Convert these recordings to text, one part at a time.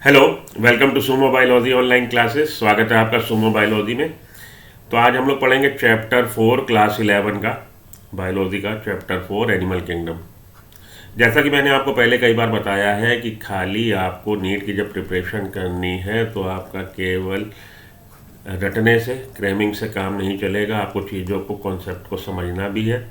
Hello, welcome to Sumo biology online classes. स्वागत है आपका सुमो बायोलॉजी में। तो आज हम लोग पढ़ेंगे चैप्टर 4 क्लास 11 का बायोलॉजी का चैप्टर 4 एनिमल किंगडम। जैसा कि मैंने आपको पहले कई बार बताया है कि खाली आपको नीट की जब प्रिपरेशन करनी है तो आपका केवल रटने से, क्रेमिंग से काम नहीं चलेगा। आपको चीज़ों को, कॉन्सेप्ट को समझना भी है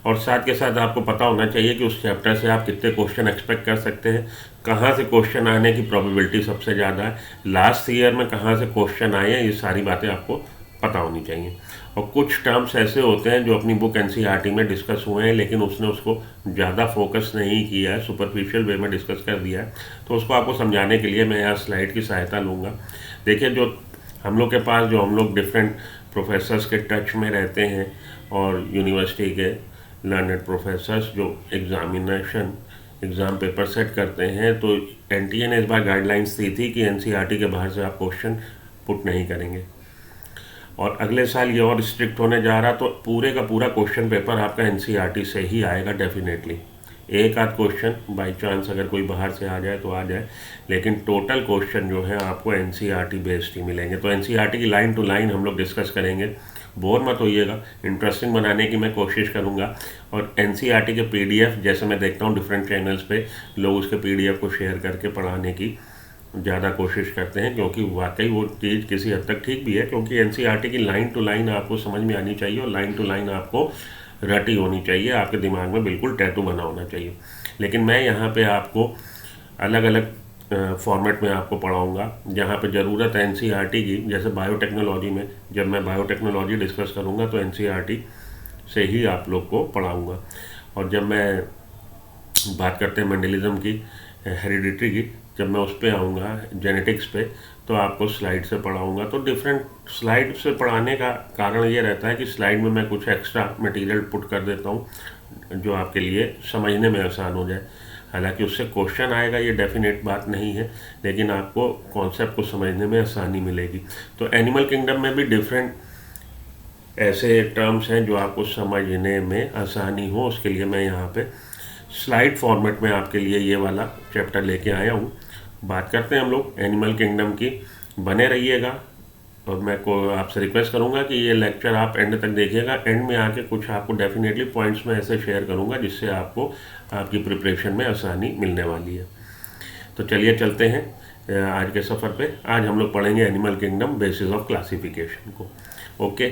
और साथ के साथ आपको पता होना चाहिए कि उस चैप्टर से आप कितने क्वेश्चन एक्सपेक्ट कर सकते हैं, कहाँ से क्वेश्चन आने की प्रोबेबिलिटी सबसे ज़्यादा है, लास्ट ईयर में कहाँ से क्वेश्चन आए हैं, ये सारी बातें आपको पता होनी चाहिए। और कुछ टर्म्स ऐसे होते हैं जो अपनी बुक एनसीईआरटी में डिस्कस हुए हैं लेकिन उसने उसको ज़्यादा फोकस नहीं किया है, सुपरफिशियल वे में डिस्कस कर दिया है। तो उसको आपको समझाने के लिए मैं यहाँ स्लाइड की सहायता लूँगा। देखिए, जो हम लोग के पास, जो हम लोग डिफरेंट प्रोफेसर्स के टच में रहते हैं और यूनिवर्सिटी के लर्नड प्रोफेसर्स जो एग्ज़ाम पेपर सेट करते हैं, तो एनटीए ने इस बार गाइडलाइंस दी थी कि एनसीईआरटी के बाहर से आप क्वेश्चन पुट नहीं करेंगे। और अगले साल ये और स्ट्रिक्ट होने जा रहा, तो पूरे का पूरा क्वेश्चन पेपर आपका एनसीईआरटी से ही आएगा डेफिनेटली। एक आध क्वेश्चन बाय चांस अगर कोई बाहर से आ जाए तो आ जाए, लेकिन टोटल क्वेश्चन जो है आपको एनसीईआरटी बेस्ड ही मिलेंगे। तो एनसीईआरटी की लाइन टू लाइन हम लोग डिस्कस करेंगे। बोर मत होइएगा, इंटरेस्टिंग बनाने की मैं कोशिश करूँगा। और एनसीईआरटी के पीडीएफ, जैसे मैं देखता हूँ डिफरेंट चैनल्स पे लोग उसके पीडीएफ को शेयर करके पढ़ाने की ज़्यादा कोशिश करते हैं, क्योंकि वाकई वो चीज़ किसी हद तक ठीक भी है, क्योंकि एनसीईआरटी की लाइन टू लाइन आपको समझ में आनी चाहिए और लाइन टू लाइन आपको रटी होनी चाहिए, आपके दिमाग में बिल्कुल टैटू बना होना चाहिए। लेकिन मैं यहाँ पे आपको अलग अलग फॉर्मेट में आपको पढ़ाऊँगा जहाँ पे ज़रूरत है एनसीईआरटी की। जैसे बायोटेक्नोलॉजी में जब मैं बायोटेक्नोलॉजी डिस्कस करूँगा तो एनसीईआरटी से ही आप लोग को पढ़ाऊँगा। और जब मैं बात करते हैं मेंडलिज्म की, हेरिडिटी की, जब मैं उस पर आऊँगा, जेनेटिक्स पे, तो आपको स्लाइड से पढ़ाऊँगा। तो डिफरेंट स्लाइड से पढ़ाने का कारण ये रहता है कि स्लाइड में मैं कुछ एक्स्ट्रा मटेरियल पुट कर देता हूँ जो आपके लिए समझने में आसान हो जाए। हालांकि उससे क्वेश्चन आएगा ये डेफिनेट बात नहीं है, लेकिन आपको कॉन्सेप्ट को समझने में आसानी मिलेगी। तो एनिमल किंगडम में भी डिफरेंट ऐसे टर्म्स हैं जो आपको समझने में आसानी हो, उसके लिए मैं यहाँ पे स्लाइड फॉर्मेट में आपके लिए ये वाला चैप्टर लेके आया हूँ। बात करते हैं हम लोग एनिमल किंगडम की। बने रहिएगा और मैं को आपसे रिक्वेस्ट करूँगा कि ये लेक्चर आप एंड तक देखिएगा। एंड में आके कुछ आपको डेफिनेटली पॉइंट्स में ऐसे शेयर करूँगा जिससे आपको आपकी प्रिपरेशन में आसानी मिलने वाली है। तो चलिए चलते हैं आज के सफ़र पे। आज हम लोग पढ़ेंगे animal kingdom, basis of classification को। ओके,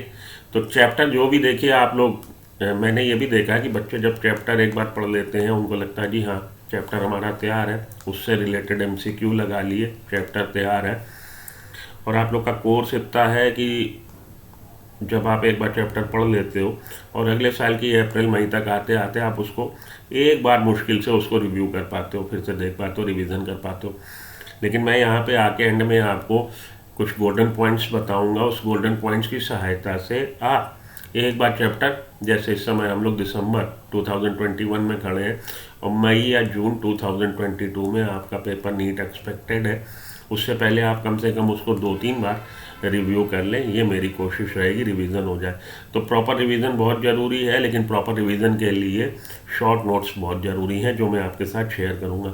तो चैप्टर जो भी देखिए आप लोग, मैंने ये भी देखा कि बच्चे जब चैप्टर एक बार पढ़ लेते हैं उनको लगता है जी हाँ चैप्टर हमारा तैयार है, उससे रिलेटेड एमसीक्यू लगा लिए, चैप्टर तैयार है। और आप लोग का कोर्स इतना है कि जब आप एक बार चैप्टर पढ़ लेते हो और अगले साल की अप्रैल मई तक आते आते आप उसको एक बार मुश्किल से उसको रिव्यू कर पाते हो, फिर से देख पाते हो, रिवीजन कर पाते हो। लेकिन मैं यहाँ पे आके एंड में आपको कुछ गोल्डन पॉइंट्स बताऊंगा। उस गोल्डन पॉइंट्स की सहायता से आप एक बार चैप्टर, जैसे इस समय हम लोग दिसंबर 2021 में खड़े हैं और मई या जून 2022 में आपका पेपर नीट एक्सपेक्टेड है, उससे पहले आप कम से कम उसको 2-3 बार रिव्यू कर लें। ये मेरी कोशिश रहेगी, रिवीजन हो जाए। तो प्रॉपर रिवीजन बहुत ज़रूरी है, लेकिन प्रॉपर रिवीजन के लिए शॉर्ट नोट्स बहुत ज़रूरी हैं जो मैं आपके साथ शेयर करूँगा।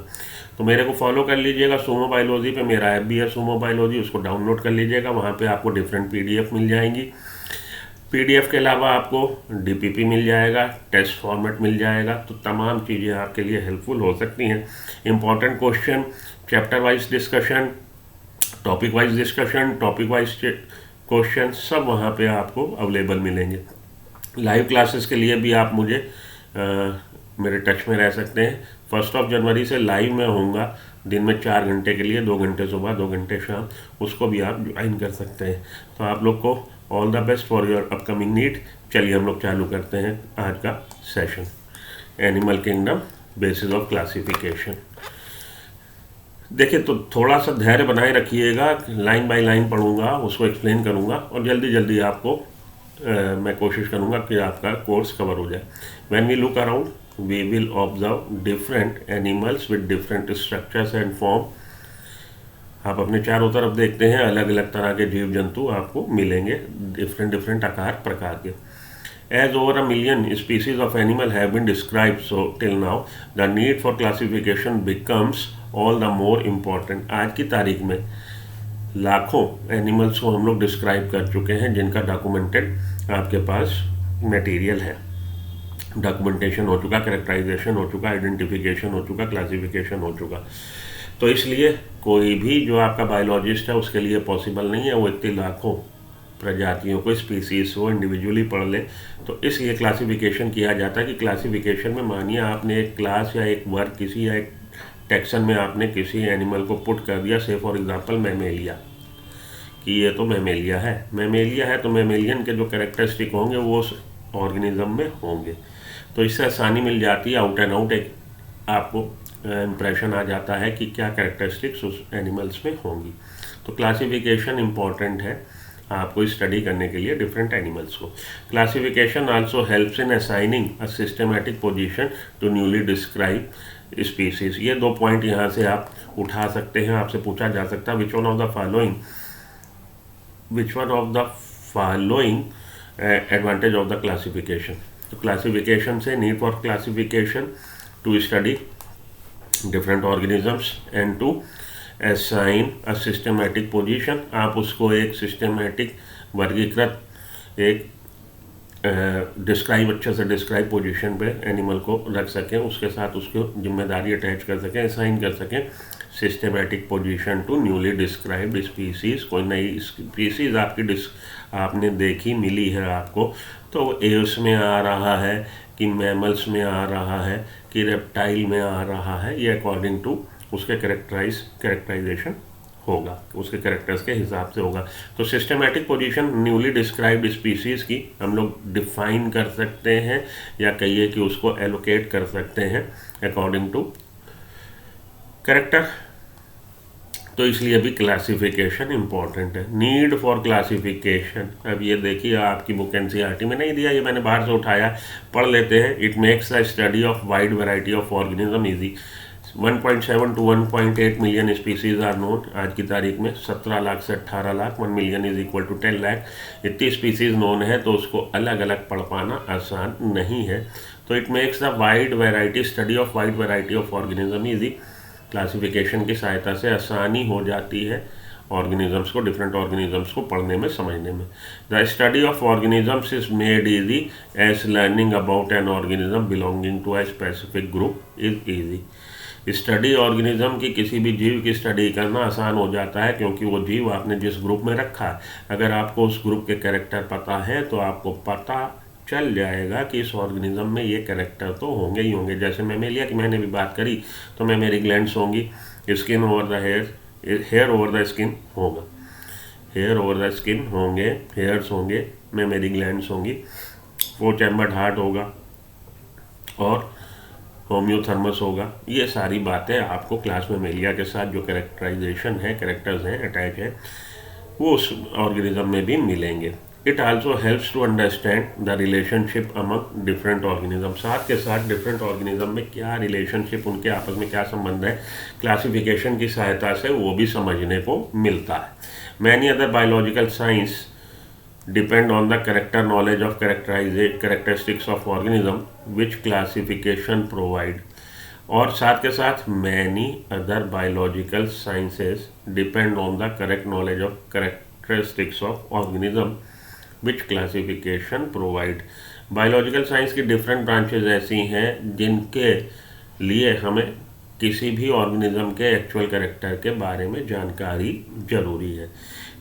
तो मेरे को फॉलो कर लीजिएगा सुमो बायोलॉजी पे। मेरा ऐप भी है सुमो बायोलॉजी, उसको डाउनलोड कर लीजिएगा। वहाँ पे आपको डिफरेंट पीडीएफ मिल जाएंगी। पीडीएफ के अलावा आपको डीपीपी मिल जाएगा, टेस्ट फॉर्मेट मिल जाएगा। तो तमाम चीज़ें आपके लिए हेल्पफुल हो सकती हैं। Important question, chapter wise discussion, topic wise discussion, topic wise question, सब वहाँ पे आपको अवेलेबल मिलेंगे। लाइव क्लासेस के लिए भी आप मुझे मेरे टच में रह सकते हैं। 1 जनवरी से लाइव में होऊंगा, दिन में 4 घंटे के लिए, 2 घंटे सुबह, 2 घंटे शाम, उसको भी आप ज्वाइन कर सकते हैं। तो आप लोग को all the best for your upcoming NEET. चलिए हम लोग चालू करते हैं आज का session, animal kingdom, basis of classification. देखिए, तो थोड़ा सा धैर्य बनाए रखिएगा, लाइन बाय लाइन पढ़ूंगा, उसको एक्सप्लेन करूंगा और जल्दी जल्दी आपको मैं कोशिश करूंगा कि आपका कोर्स कवर हो जाए। When we look around we will observe different animals with different structures and form. आप अपने चारों तरफ देखते हैं, अलग अलग तरह के जीव जंतु आपको मिलेंगे, डिफरेंट डिफरेंट आकार प्रकार के। As over a million species of animal have been described, so till now, the need for classification becomes all the more important. आज की तारीख में लाखों एनिमल्स को हम लोग डिस्क्राइब कर चुके हैं जिनका डॉक्यूमेंटेड आपके पास मटेरियल है। डॉक्यूमेंटेशन हो चुका, कैरेक्टराइजेशन हो चुका, आइडेंटिफिकेशन हो चुका, क्लासिफिकेशन हो चुका। तो इसलिए कोई भी जो आपका बायोलॉजिस्ट है उसके लिए पॉसिबल नहीं है वो इतनी लाखों प्रजातियों को, स्पीसीज को इंडिविजुअली पढ़ ले। तो इसलिए क्लासिफिकेशन किया जाता है कि क्लासिफिकेशन में मानिए आपने एक क्लास या एक वर्ग किसी या एक टेक्सन में आपने किसी एनिमल को पुट कर दिया, से फॉर एग्जांपल मैमेलिया, कि ये तो मैमेलिया है तो मैमेलियन के जो कैरेक्टरिस्टिक होंगे वो उस ऑर्गेनिज्म में होंगे। तो इससे आसानी मिल जाती है, आउट एंड आउट एक आपको इम्प्रेशन आ जाता है कि क्या कैरेक्टरिस्टिक्स उस एनिमल्स में होंगी। तो क्लासिफिकेशन इम्पॉर्टेंट है आपको स्टडी करने के लिए डिफरेंट एनिमल्स को। Classification also helps in assigning a systematic position to newly describe species. ये 2 पॉइंट यहाँ से आप उठा सकते हैं, आपसे पूछा जा सकता है which one of the following advantage of the classification. तो क्लासिफिकेशन से need for classification to study different organisms and to assign a systematic position. आप उसको एक सिस्टमैटिक वर्गीकृत एक डिस्क्राइब अच्छे से डिस्क्राइब पोजीशन पे एनिमल को रख सकें, उसके साथ उसको जिम्मेदारी अटैच कर सकें, असाइन कर सकें systematic position to newly described species. कोई नई स्पीसीज आपने देखी मिली है आपको, तो वो एव्स में आ रहा है कि मैमल्स में आ रहा है कि रेप्टाइल में आ रहा है, ये अकॉर्डिंग टू उसके कैरेक्टराइजेशन होगा, उसके कैरेक्टर्स के हिसाब से होगा। तो systematic position newly described species की हम लोग डिफाइन कर सकते हैं या कहिए कि उसको एलोकेट कर सकते हैं अकॉर्डिंग टू कैरेक्टर। तो इसलिए भी क्लासिफिकेशन इम्पॉर्टेंट है। नीड फॉर क्लासिफिकेशन, अब ये देखिए आपकी बुक एनसीईआरटी में नहीं दिया, ये मैंने बाहर से उठाया, पढ़ लेते हैं। It makes the study of wide variety of organism easy. 1.7 to 1.8 million species are known. आज की तारीख में 17 लाख से 18 lakh, 1 million is equal to 10 lakh, इतनी स्पीसीज नोन है, तो उसको अलग अलग पढ़ पाना आसान नहीं है। तो it makes the wide variety study of wide variety of organism easy. Classification की सहायता से आसानी हो जाती है ऑर्गेनिजम्स को, डिफरेंट ऑर्गेनिजम्स को पढ़ने में, समझने में। The study of organisms is made easy as learning about an organism belonging to a specific group is easy. Study organism की, किसी भी जीव की स्टडी करना आसान हो जाता है क्योंकि वो जीव आपने जिस ग्रुप में रखा है, अगर आपको उस ग्रुप के कैरेक्टर पता है तो आपको पता चल जाएगा कि इस ऑर्गेनिज्म में ये कैरेक्टर तो होंगे ही होंगे। जैसे मैमेलिया की मैंने भी बात करी, तो मैमेरी ग्लैंड्स होंगी, skin over the hair over the skin होगा, हेयर ओवर द स्किन होंगे, हेयर्स होंगे, मैमेरी ग्लैंड्स होंगी, 4 चैम्बर्ड हार्ट होगा और होम्योथर्मस होगा। ये सारी बातें आपको क्लास में मैमेलिया के साथ जो कैरेक्टराइजेशन है, कैरेक्टर्स हैं, अटैच है, वो उस ऑर्गेनिज्म में भी मिलेंगे। It also helps to understand the relationship among different organism. साथ के साथ डिफरेंट ऑर्गेनिज्म में क्या रिलेशनशिप, उनके आपस में क्या संबंध है, क्लासिफिकेशन की सहायता से वो भी समझने को मिलता है। Many other biological science depend on the character knowledge of characteristics of organism which classification provide। और साथ के साथ many other biological sciences depend on the correct knowledge of characteristics of organism which classification provide। Biological science की different branches ऐसी हैं जिनके लिए हमें किसी भी ऑर्गेनिज्म के एक्चुअल कैरेक्टर के बारे में जानकारी जरूरी है।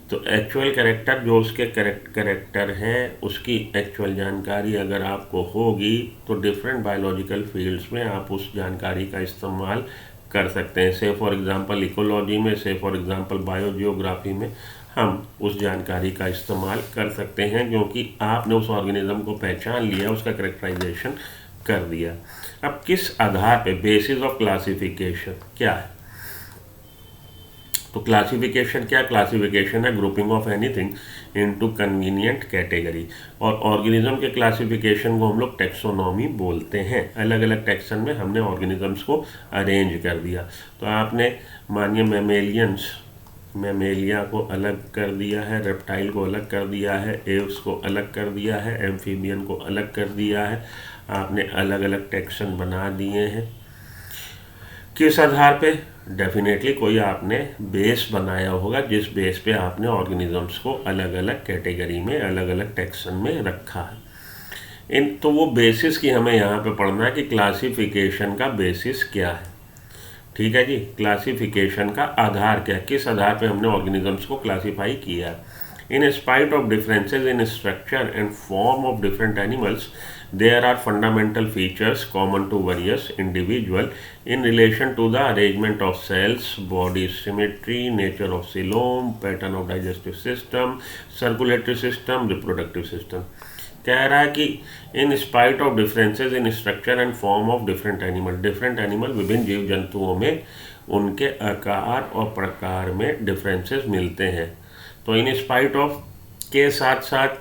तो एक्चुअल कैरेक्टर, जो उसके कैरेक्टर है, उसकी एक्चुअल जानकारी अगर आपको होगी तो डिफरेंट बायोलॉजिकल फील्ड्स में आप उस जानकारी का इस्तेमाल कर सकते हैं। से फॉर एग्जांपल इकोलॉजी में, से फॉर एग्जांपल बायोजियोग्राफी में हम उस जानकारी का इस्तेमाल कर सकते हैं क्योंकि आपने उस ऑर्गेनिज्म को पहचान लिया, उसका कैरेक्टराइजेशन कर दिया। अब किस आधार पे, बेसिस ऑफ क्लासिफिकेशन क्या है? तो क्लासिफिकेशन क्या? क्लासिफिकेशन है grouping of anything into convenient category. और ऑर्गेनिज्म के क्लासिफिकेशन को हम लोग टेक्सोनॉमी बोलते हैं। अलग अलग टेक्सन में हमने ऑर्गेनिजम्स को अरेंज कर दिया। तो आपने मानिए मैमेलिया को अलग कर दिया है, रेप्टाइल को अलग कर दिया है, एव्स को अलग कर दिया है, एम्फीबियन को अलग कर दिया है। आपने अलग अलग टेक्सन बना दिए हैं। किस आधार पे? डेफिनेटली कोई आपने बेस बनाया होगा, जिस बेस पे आपने ऑर्गेनिजम्स को अलग अलग कैटेगरी में, अलग अलग टेक्सन में रखा है। तो वो बेसिस की हमें यहाँ पे पढ़ना है कि क्लासिफिकेशन का बेसिस क्या है। ठीक है जी, क्लासिफिकेशन का आधार क्या है, किस आधार पे हमने ऑर्गेनिजम्स को क्लासीफाई किया है। In spite of differences in structure and form of different animals, there are fundamental features common to various individual in relation to the arrangement of cells, body symmetry, nature of coelom, pattern of digestive system, circulatory system, reproductive system। कह रहा है कि in spite of differences in structure and form of different animal विभिन्न जीव जंतुओं में उनके आकार और प्रकार में डिफरेंसेस मिलते हैं। तो इन स्पाइट ऑफ के साथ साथ,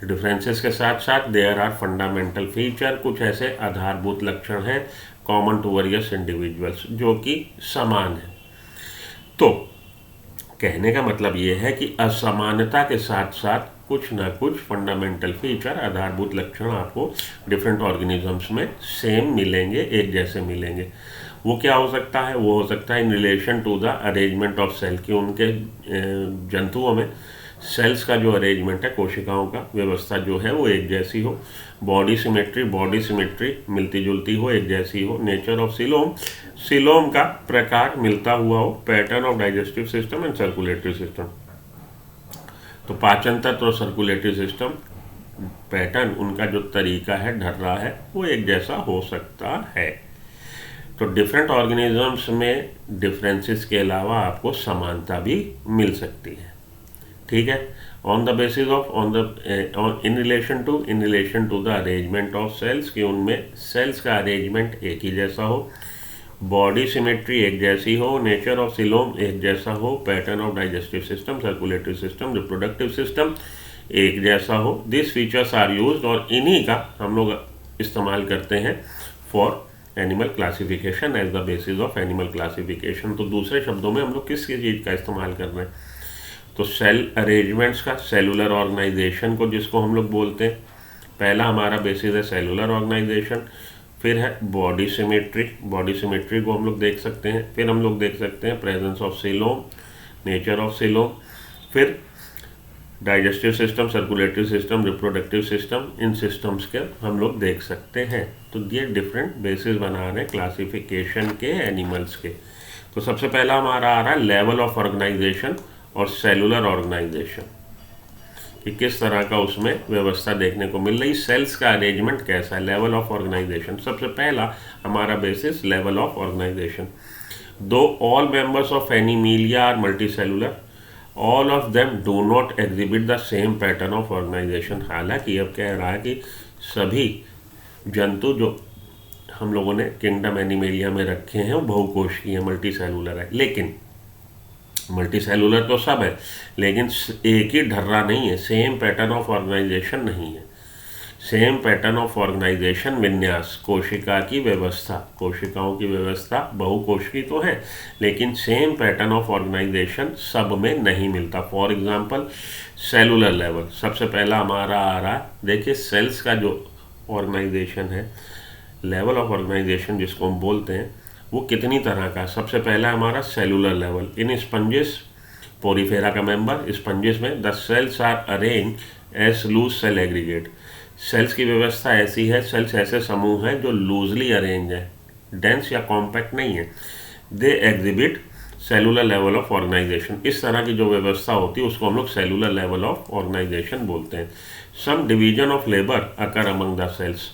डिफरेंसेस के साथ साथ, देयर आर फंडामेंटल फीचर, कुछ ऐसे आधारभूत लक्षण हैं कॉमन टू वेरियस इंडिविजुअल्स, जो कि समान है। तो कहने का मतलब ये है कि असमानता के साथ साथ कुछ ना कुछ फंडामेंटल फीचर, आधारभूत लक्षण आपको डिफरेंट ऑर्गेनिजम्स में सेम मिलेंगे, एक जैसे मिलेंगे। वो क्या हो सकता है? वो हो सकता है in relation to the arrangement of cell, कि उनके जंतुओं में सेल्स का जो अरेंजमेंट है, कोशिकाओं का व्यवस्था जो है वो एक जैसी हो। बॉडी सिमेट्री मिलती जुलती हो, एक जैसी हो। नेचर ऑफ सिलोम का प्रकार मिलता हुआ हो। Pattern of digestive system and circulatory system, तो पाचन तंत्र और सर्कुलेटरी सिस्टम पैटर्न, उनका जो तरीका है, ढर्रा है, वो एक जैसा हो सकता है। तो डिफरेंट ऑर्गेनिजम्स में डिफरेंसेस के अलावा आपको समानता भी मिल सकती है। ठीक है, on the basis of in relation to the arrangement of cells, कि उनमें सेल्स का अरेंजमेंट एक ही जैसा हो। बॉडी सिमेट्री एक जैसी हो। नेचर ऑफ सिलोम एक जैसा हो। Pattern of digestive system, circulatory system, reproductive system एक जैसा हो। दिस फीचर्स आर यूज्ड, और इन्हीं का हम लोग इस्तेमाल करते हैं for animal classification, as the basis of animal classification. तो दूसरे शब्दों में हम लोग किस चीज़ का इस्तेमाल कर रहे हैं? तो सेल अरेंजमेंट्स का, सेलुलर ऑर्गेनाइजेशन को जिसको हम लोग बोलते हैं, पहला हमारा बेसिस है सेलुलर ऑर्गेनाइजेशन। फिर है बॉडी सिमेट्री को हम लोग देख सकते हैं। फिर हम लोग देख सकते हैं presence of coelom, nature of coelom. फिर digestive system, circulatory system, reproductive system, इन सिस्टम्स के हम लोग देख सकते हैं। तो ये डिफरेंट बेसिस बना रहे हैं क्लासिफिकेशन के एनिमल्स के। तो सबसे पहला हमारा आ रहा है लेवल ऑफ ऑर्गेनाइजेशन और सेलुलर ऑर्गेनाइजेशन, कि किस तरह का उसमें व्यवस्था देखने को मिल रही, सेल्स का अरेंजमेंट कैसा है। लेवल ऑफ ऑर्गेनाइजेशन, सबसे पहला हमारा basis level of organisation. Though all members of Animalia are multicellular, all of them do not exhibit the same pattern of organisation. हालांकि अब कह रहा है कि सभी जंतु जो हम लोगों ने किंगडम एनिमेलिया में रखे हैं वो बहुकोशिकीय है, मल्टीसेलुलर है। लेकिन मल्टीसेलुलर तो सब है, लेकिन एक ही ढर्रा नहीं है, सेम पैटर्न ऑफ ऑर्गेनाइजेशन नहीं है। सेम पैटर्न ऑफ ऑर्गेनाइजेशन, विन्यास, कोशिका की व्यवस्था, कोशिकाओं की व्यवस्था बहुकोशिकी तो है, लेकिन सेम पैटर्न ऑफ ऑर्गेनाइजेशन सब में नहीं मिलता। फॉर एग्जांपल सेलुलर लेवल, सबसे पहला हमारा आ रहा है, देखिए सेल्स का जो ऑर्गेनाइजेशन है, लेवल ऑफ ऑर्गेनाइजेशन जिसको हम बोलते हैं, वो कितनी तरह का। सबसे पहला हमारा cellular level. In sponges, Porifera का मेंबर स्पंजेस में, the cells are arrange as loose cell aggregate. Cells की व्यवस्था ऐसी है, सेल्स ऐसे समूह हैं जो लूजली अरेंज है, डेंस या कॉम्पैक्ट नहीं है। They exhibit cellular level of organisation, इस तरह की जो व्यवस्था होती है उसको हम लोग सेलुलर लेवल ऑफ ऑर्गेनाइजेशन बोलते हैं। Some division of labour occur among the cells,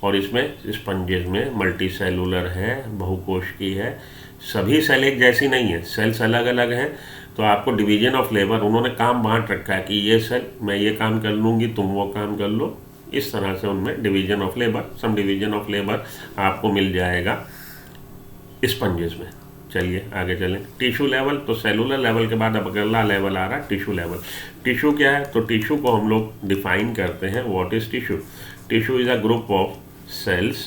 और इसमें स्पंजेस में मल्टी सेलुलर है, बहुकोशिकी है, सभी सेल एक जैसी नहीं है, सेल्स अलग अलग हैं। तो आपको डिवीजन ऑफ लेबर, उन्होंने काम बांट रखा है कि ये सेल मैं ये काम कर लूँगी, तुम वो काम कर लो, इस तरह से उनमें division of labour, some division of labour आपको मिल जाएगा स्पंजेस में। चलिए आगे चलें। टिश्यू लेवल, तो सेलुलर लेवल के बाद अब अगला लेवल आ रहा है टिश्यू लेवल। टिश्यू क्या है? तो टिश्यू को हम लोग डिफाइन करते हैं, what is tissue? Tissue is a group of cells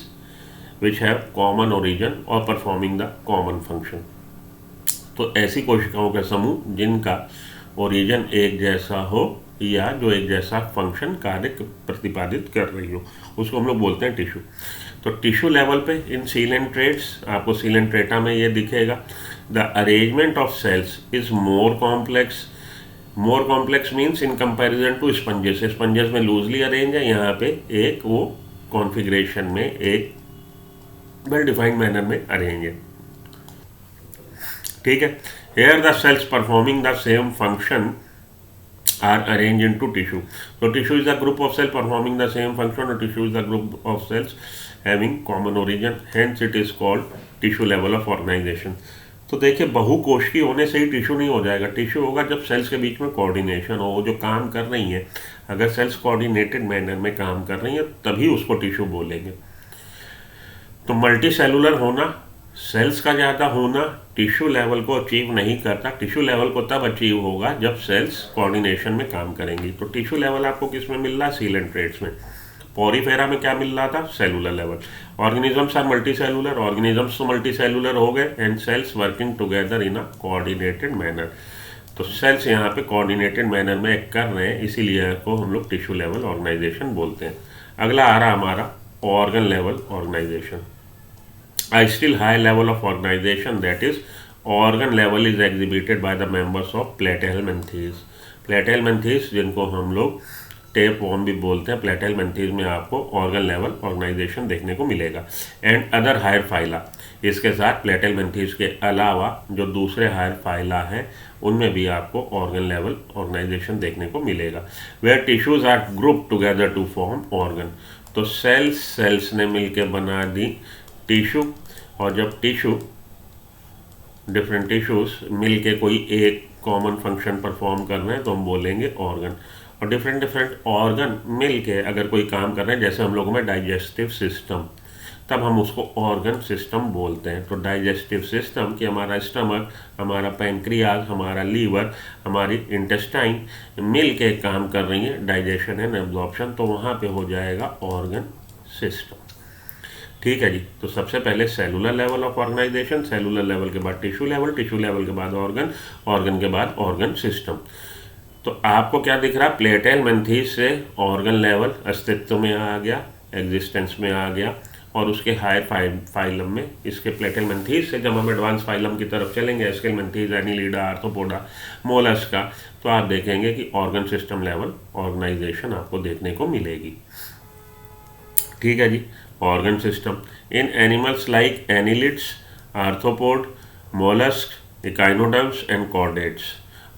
which have common origin or performing the common function। तो ऐसी कोशिकाओं का समूह जिनका ओरिजिन एक जैसा हो या जो एक जैसा फंक्शन, कार्य प्रतिपादित कर रही हो, उसको हम लोग बोलते हैं टिश्यू। तो टिश्यू लेवल पे इन सीलेंट्रेट्स आपको सीलेंट्रेटा में ये दिखेगा, the arrangement of cells is more complex. More complex means in comparison to sponges, sponges में लूजली अरेंज है, यहाँ पे एक वो कॉन्फ़िगरेशन में एक वेल डिफाइंड मैनर में अरेंज है। ठीक है, here the cells performing the same function are arranged into tissue. So tissue is a group of cells performing the same function, or tissue is a group of cells having common origin, hence it is called tissue level of organization. तो देखिए बहुकोशिकी होने से ही tissue नहीं हो जाएगा, tissue होगा जब sales के बीच में कोऑर्डिनेशन हो, जो काम कर रही हैं, अगर सेल्स कोऑर्डिनेटेड मैनर में काम कर रही हैं तभी उसको टिश्यू बोलेंगे। तो मल्टी सेलुलर होना, सेल्स का ज़्यादा होना टिश्यू लेवल को अचीव नहीं करता। टिश्यू लेवल को तब अचीव होगा जब सेल्स कोऑर्डिनेशन में काम करेंगी। तो टिश्यू लेवल आपको किस में मिल रहा है? सीलेंट्रेट्स में। पोरीफेरा में क्या मिल रहा था? Cellular level. Organisms are multicellular, organisms तो मल्टी सेलुलर हो गए, and cells working together in a coordinated manner. तो सेल्स यहाँ पे कोऑर्डिनेटेड मैनर में कर रहे हैं, इसीलिए इसको हम लोग टिश्यू लेवल ऑर्गेनाइजेशन बोलते हैं। अगला आ रहा हमारा organ level organisation. A still high level of organization, that is organ level, is exhibited by the members of Platyhelminthes. Platyhelminthes जिनको हम लोग टेपवर्म भी बोलते हैं, Platyhelminthes में आपको ऑर्गन लेवल ऑर्गेनाइजेशन देखने को मिलेगा। एंड अदर हायर फाइला, इसके साथ Platyhelminthes के अलावा जो दूसरे हायर फाइला हैं उनमें भी आपको ऑर्गन लेवल ऑर्गेनाइजेशन देखने को मिलेगा। Where tissues are group together to form organ. तो सेल्स ने मिलकर बना दी टिश्यू, और जब टिश्यू डिफरेंट टिश्यूज मिलके कोई एक कॉमन फंक्शन परफॉर्म कर रहे हैं तो हम बोलेंगे ऑर्गन। और डिफरेंट ऑर्गन मिलके अगर कोई काम कर रहे हैं, जैसे हम लोगों में डाइजेस्टिव सिस्टम, तब हम उसको ऑर्गन सिस्टम बोलते हैं। तो डाइजेस्टिव सिस्टम कि हमारा स्टमक, हमारा पैंक्रियाज, हमारा लीवर, हमारी इंटेस्टाइन मिल के काम कर रही है डाइजेशन एंड एब्जॉर्प्शन, तो वहाँ पे हो जाएगा ऑर्गन सिस्टम। ठीक है जी। तो सबसे पहले cellular level of organisation, cellular level के बाद टिश्यू लेवल, टिश्यू लेवल के बाद ऑर्गन, ऑर्गन के बाद ऑर्गन सिस्टम। तो आपको क्या दिख रहा है? प्लेटेलमेंथीज से ऑर्गन लेवल अस्तित्व में आ गया, एग्जिस्टेंस में आ गया, और उसके हायर फाइलम में, इसके प्लेटेलमेंथीज से जब हम एडवांस फाइलम की तरफ चलेंगे, एस्केलमेंथीज, एनिलीडा, आर्थ्रोपोडा, मोलस्का, तो आप देखेंगे कि ऑर्गन सिस्टम लेवल ऑर्गेनाइजेशन आपको देखने को मिलेगी। ठीक है जी। Organ system in animals like annelids, arthropod, mollusc, echinoderms and chordates,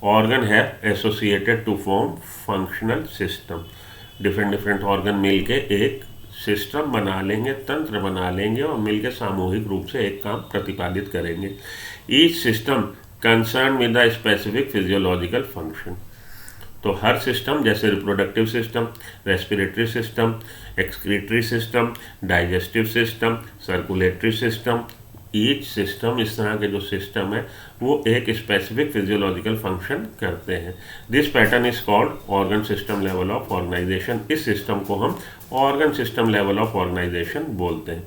organ have associated to form functional system. Different organ मिलके एक सिस्टम बना लेंगे, तंत्र बना लेंगे, और मिलके सामूहिक रूप से एक काम प्रतिपादित करेंगे। Each system concern with the specific physiological function. तो हर सिस्टम, जैसे reproductive system, respiratory system, excretory system, digestive system, circulatory system, each system, इस तरह के जो सिस्टम है वो एक स्पेसिफिक फिजियोलॉजिकल फंक्शन करते हैं। This pattern is called organ system level of organisation. इस सिस्टम को हम organ system level of organisation बोलते हैं।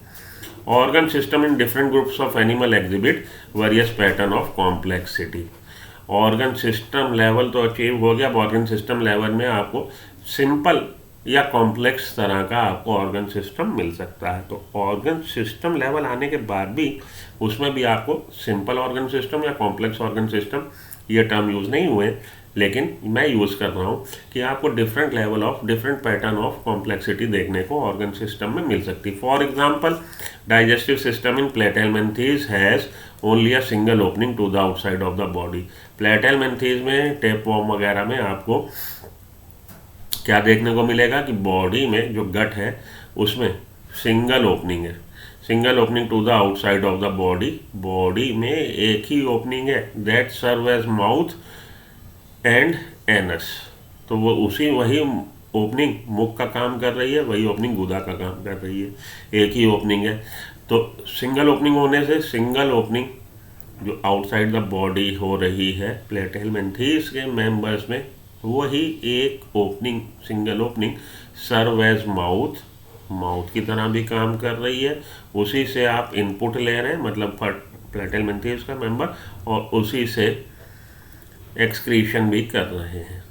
Organ system in different groups of animal exhibit various pattern of complexity. Organ system level तो achieve हो गया। Organ system level में आपको सिंपल या कॉम्प्लेक्स तरह का आपको ऑर्गन सिस्टम मिल सकता है। तो ऑर्गन सिस्टम लेवल आने के बाद भी उसमें भी आपको सिंपल ऑर्गन सिस्टम या कॉम्प्लेक्स ऑर्गन सिस्टम, ये टर्म यूज़ नहीं हुए, लेकिन मैं यूज़ कर रहा हूँ कि आपको different level of, different pattern of complexity देखने को ऑर्गन सिस्टम में मिल सकती है। For example, digestive system in platyhelminthes has only a single opening to the outside of the body. Platyhelminthes में, टेपवर्म वगैरह में आपको क्या देखने को मिलेगा कि बॉडी में जो गट है उसमें सिंगल ओपनिंग है, single opening to the outside of the body. Body में एक ही ओपनिंग है, that serve as mouth and anus. तो वो वही ओपनिंग मुख का काम कर रही है, वही ओपनिंग गुदा का काम कर रही है, एक ही ओपनिंग है। तो सिंगल ओपनिंग होने से, सिंगल ओपनिंग जो आउटसाइड द बॉडी हो रही है प्लेटेलमेंथीज के मेंबर्स में, वही एक opening, single opening serve as mouth, mouth की तरह भी काम कर रही है। उसी से आप इनपुट ले रहे हैं, मतलब प्लेटेलमेंथीज का मेंबर, और उसी से एक्सक्रीशन भी कर रहे हैं।